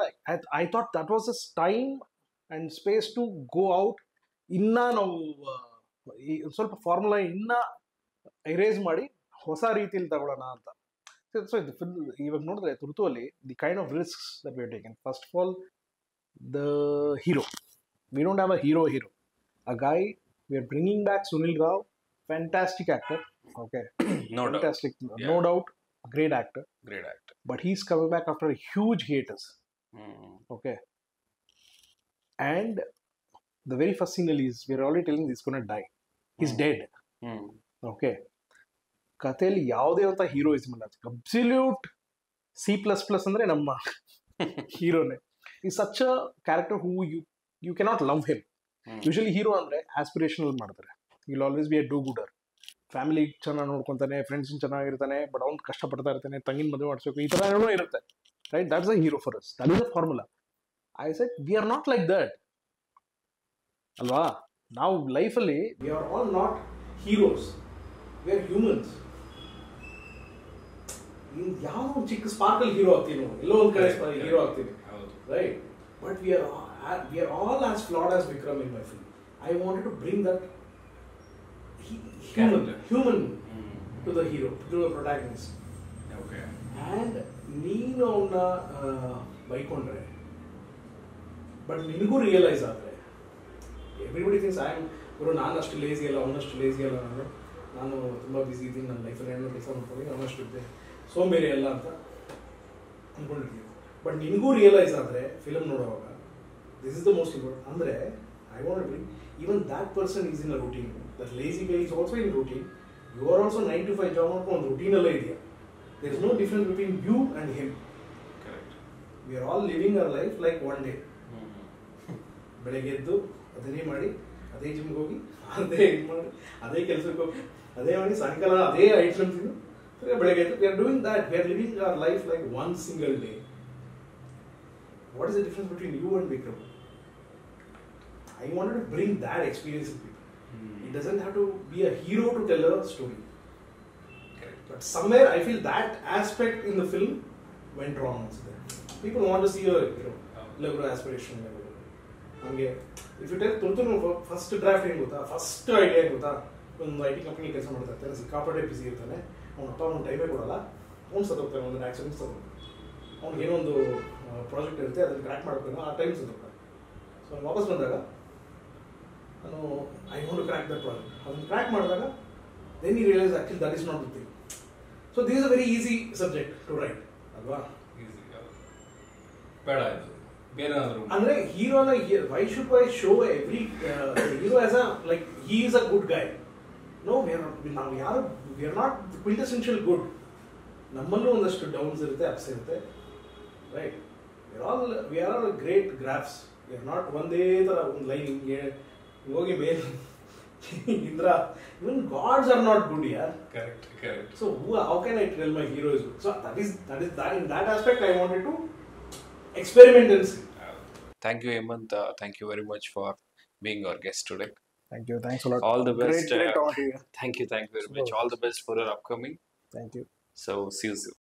I thought that was a time and space to go out. ಇನ್ನ ನಾವು ಸ್ವಲ್ಪ ಫಾರ್ಮುಲಾ ಇನ್ನ ಎರೇಸ್ ಮಾಡಿ ಹೊಸ ರೀತಿಯಲ್ಲಿ ತಗೊಳ್ಳೋಣ ಅಂತ. ಸೊ ಇವಾಗ ನೋಡಿದ್ರೆ ತುರ್ತು ಅಲ್ಲಿ the kind of risks that we have taken. First of all, the hero, we don't have a hero. A guy, we are bringing back Sunil Rao, fantastic actor. Okay. No Fantastic. doubt. No doubt. Great actor. Great actor. But he's coming back after a huge hiatus. Okay. And the very first scene is, we're already telling he's going to die. He's dead. Okay. ಕಥೆಯಲ್ಲಿ ಯಾವುದೇ ಅಂತ heroism ಅಲ್ಲ. Absolute C++ ಅಂದ್ರೆ ನಮ್ಮ ಹೀರೋನೇ. Is such a character who you cannot love him. Usually hero ಅಂದ್ರೆ aspirational ಮಾಡ್ತಾರೆ. Will always be a do gooder. Family ಚೆನ್ನಾಗಿ ನೋಡ್ಕೊತಾನೆ, ಫ್ರೆಂಡ್ಸ್ ಚೆನ್ನಾಗಿರ್ತಾನೆ, ಬಟ್ ಅವ್ನು ಕಷ್ಟಪಡ್ತಾ ಇರ್ತಾನೆ, ತಂಗಿನ ಮದುವೆ ಮಾಡಿಸ್ಬೇಕು, ಈ ಥರ ಏನೋ ಇರುತ್ತೆ. Right? That's a hero for us. That is a formula. I said we are not like that ಅಲ್ವಾ? ನಾವು ಲೈಫಲ್ಲಿ V are all not heroes, we are humans. ಯಾವುದೋ ಒಂದು ಚಿಕ್ಕ ಸ್ಪಾರ್ಕಲ್ ಹೀರೋ ಆಗ್ತೀವಿ ನಾವು, ಎಲ್ಲೋ ಒಂದು ಕಡೆ ಹೀರೋ ಆಗ್ತೀವಿ, right? But we are all as flawed as Vikram in my film. I wanted to bring that human to the hero, to the protagonist. Okay. And ನೀನು ಅವನ್ನ ಬೈಕೊಂಡ್ರೆ, ಬಟ್ ನಿನಗೂ ರಿಯಲೈಸ್ ಆದರೆ, everybody thinks ನಾನು ಅಷ್ಟು lazy ಅಲ್ಲ, ಅವನಷ್ಟು lazy ಅಲ್ಲ, ನಾನು ತುಂಬ ಬ್ಯುಸಿ ಇದ್ದೀನಿ, ನನ್ನ ಲೈಫಲ್ಲಿ ಏನೋ ಕೆಲಸ ಮಾಡ್ಕೊಂಡು ಅವನಷ್ಟು ಇದ್ದೆ, ಸೋಂಬೇರಿ ಅಲ್ಲ ಅಂತ ಅಂದ್ಕೊಂಡಿರ್ತೀವಿ. ಬಟ್ ನಿನಗೂ ರಿಯಲೈಸ್ ಆದರೆ ಫಿಲಮ್ ನೋಡುವಾಗ, this is the most important. ಅಂದರೆ I want to bring even that person is in a routine. That lazy guy is also in routine. You are also 9 to 5 job ಮಾಡ್ಕೊಂಡು ಒಂದು ರೂಟೀನಲ್ಲೇ ಇದೆಯಾ. There is no difference between you and him. Correct. We are all living our life like one day. ಬೆಳಗ್ಗೆ ಎದ್ದು ಅದನ್ನೇ ಮಾಡಿ, ಅದೇ ಜಿಮ್ಗೆ ಹೋಗಿ, ಅದೇ ಇದು ಮಾಡಿ, ಅದೇ ಕೆಲಸಕ್ಕೆ ಹೋಗಿ, ಅದೇ ಮಾಡಿ, ಸಾಯಂಕಾಲ ಅದೇ ಐಟಮ್ಸ್ ಇದು, ಬೆಳಗ್ಗೆ ಎದ್ದು. We are doing that. We are living our life like one single day. What is the difference between you and Vikram? I wanted to bring that experience to people. It doesn't have to be a hero to tell a story. Correct. But somewhere I feel that aspect in the film went wrong. People want to see a hero, level of aspiration level. Hange, if you tell Turtunu first draft ಏನು ಗೊತ್ತಾ, first idea ಏನು ಗೊತ್ತಾ, ಒಂದು IT company ಕೆಲಸ ಮಾಡ್ತಾ ಇರ್ತಾನೆ, ಸಿಕ್ಕಾಪಟ್ಟೆ ಬಿಸಿ ಇರ್ತಾನೆ, ಅವನ ಅಪ್ಪ ಅವ್ನು ಟೈಮೇ ಕೊಡಲ್ಲ, ಅವ್ನು ಸತ್ತೋಗ್ತಾನೆ, ಒಂದು ಆಕ್ಸಿಡೆಂಟ್ ಸತ್ತೋಗ್ತಾನೆ, ಅವ್ನಿಗೆ ಏನೋ ಒಂದು ಪ್ರಾಜೆಕ್ಟ್ ಇರುತ್ತೆ, ಅದನ್ನು ಕ್ರ್ಯಾಕ್ ಮಾಡಬೇಕು, ಆ ಟೈಮ್ ಸತ್ತೋಗ್ತಾನೆ. ಸೊ ಅವ್ನು ವಾಪಸ್ ಬಂದಾಗ ನಾನು I want to crack that project, ಅದನ್ನು ಕ್ರ್ಯಾಕ್ ಮಾಡಿದಾಗ then you realise actually that is not the thing. So this is a very easy subject to write ಅಲ್ವಾ? ಬೇಡ ಇದು ಬೇರೆ ಏನಾದ್ರು ಅಂದ್ರೆ ಹೀರೋನ why should I show every hero as a like he is a good guy no ನಾವು ಯಾರು we are not quintessential good. ನಮ್ಮಲ್ಲೂ ಒಂದಷ್ಟು ಡೌನ್ಸ್ ಇರುತ್ತೆ, ಅಪ್ಸ್ ಇರುತ್ತೆ, right? We are all great graphs. V are not ಒಂದೇ ಥರ ಒಂದು line ಹಿಂಗೆ ಹೋಗಿ ಮೇಲೆ ಇಂದ್ರ. ಇವನ್ ಗಾಡ್ಸ್ ಆರ್ ನಾಟ್ ಗುಡ್ ಯಾರ್. Correct. So how can I tell my hero is good? So that is that in that aspect I wanted to experiment and see. Thank you, Hemant. Thank you very much for being our guest today. Thank you. Thanks a lot. All the best. Great talking to you. Thank you very much. All the best for your upcoming. Thank you. So see you soon.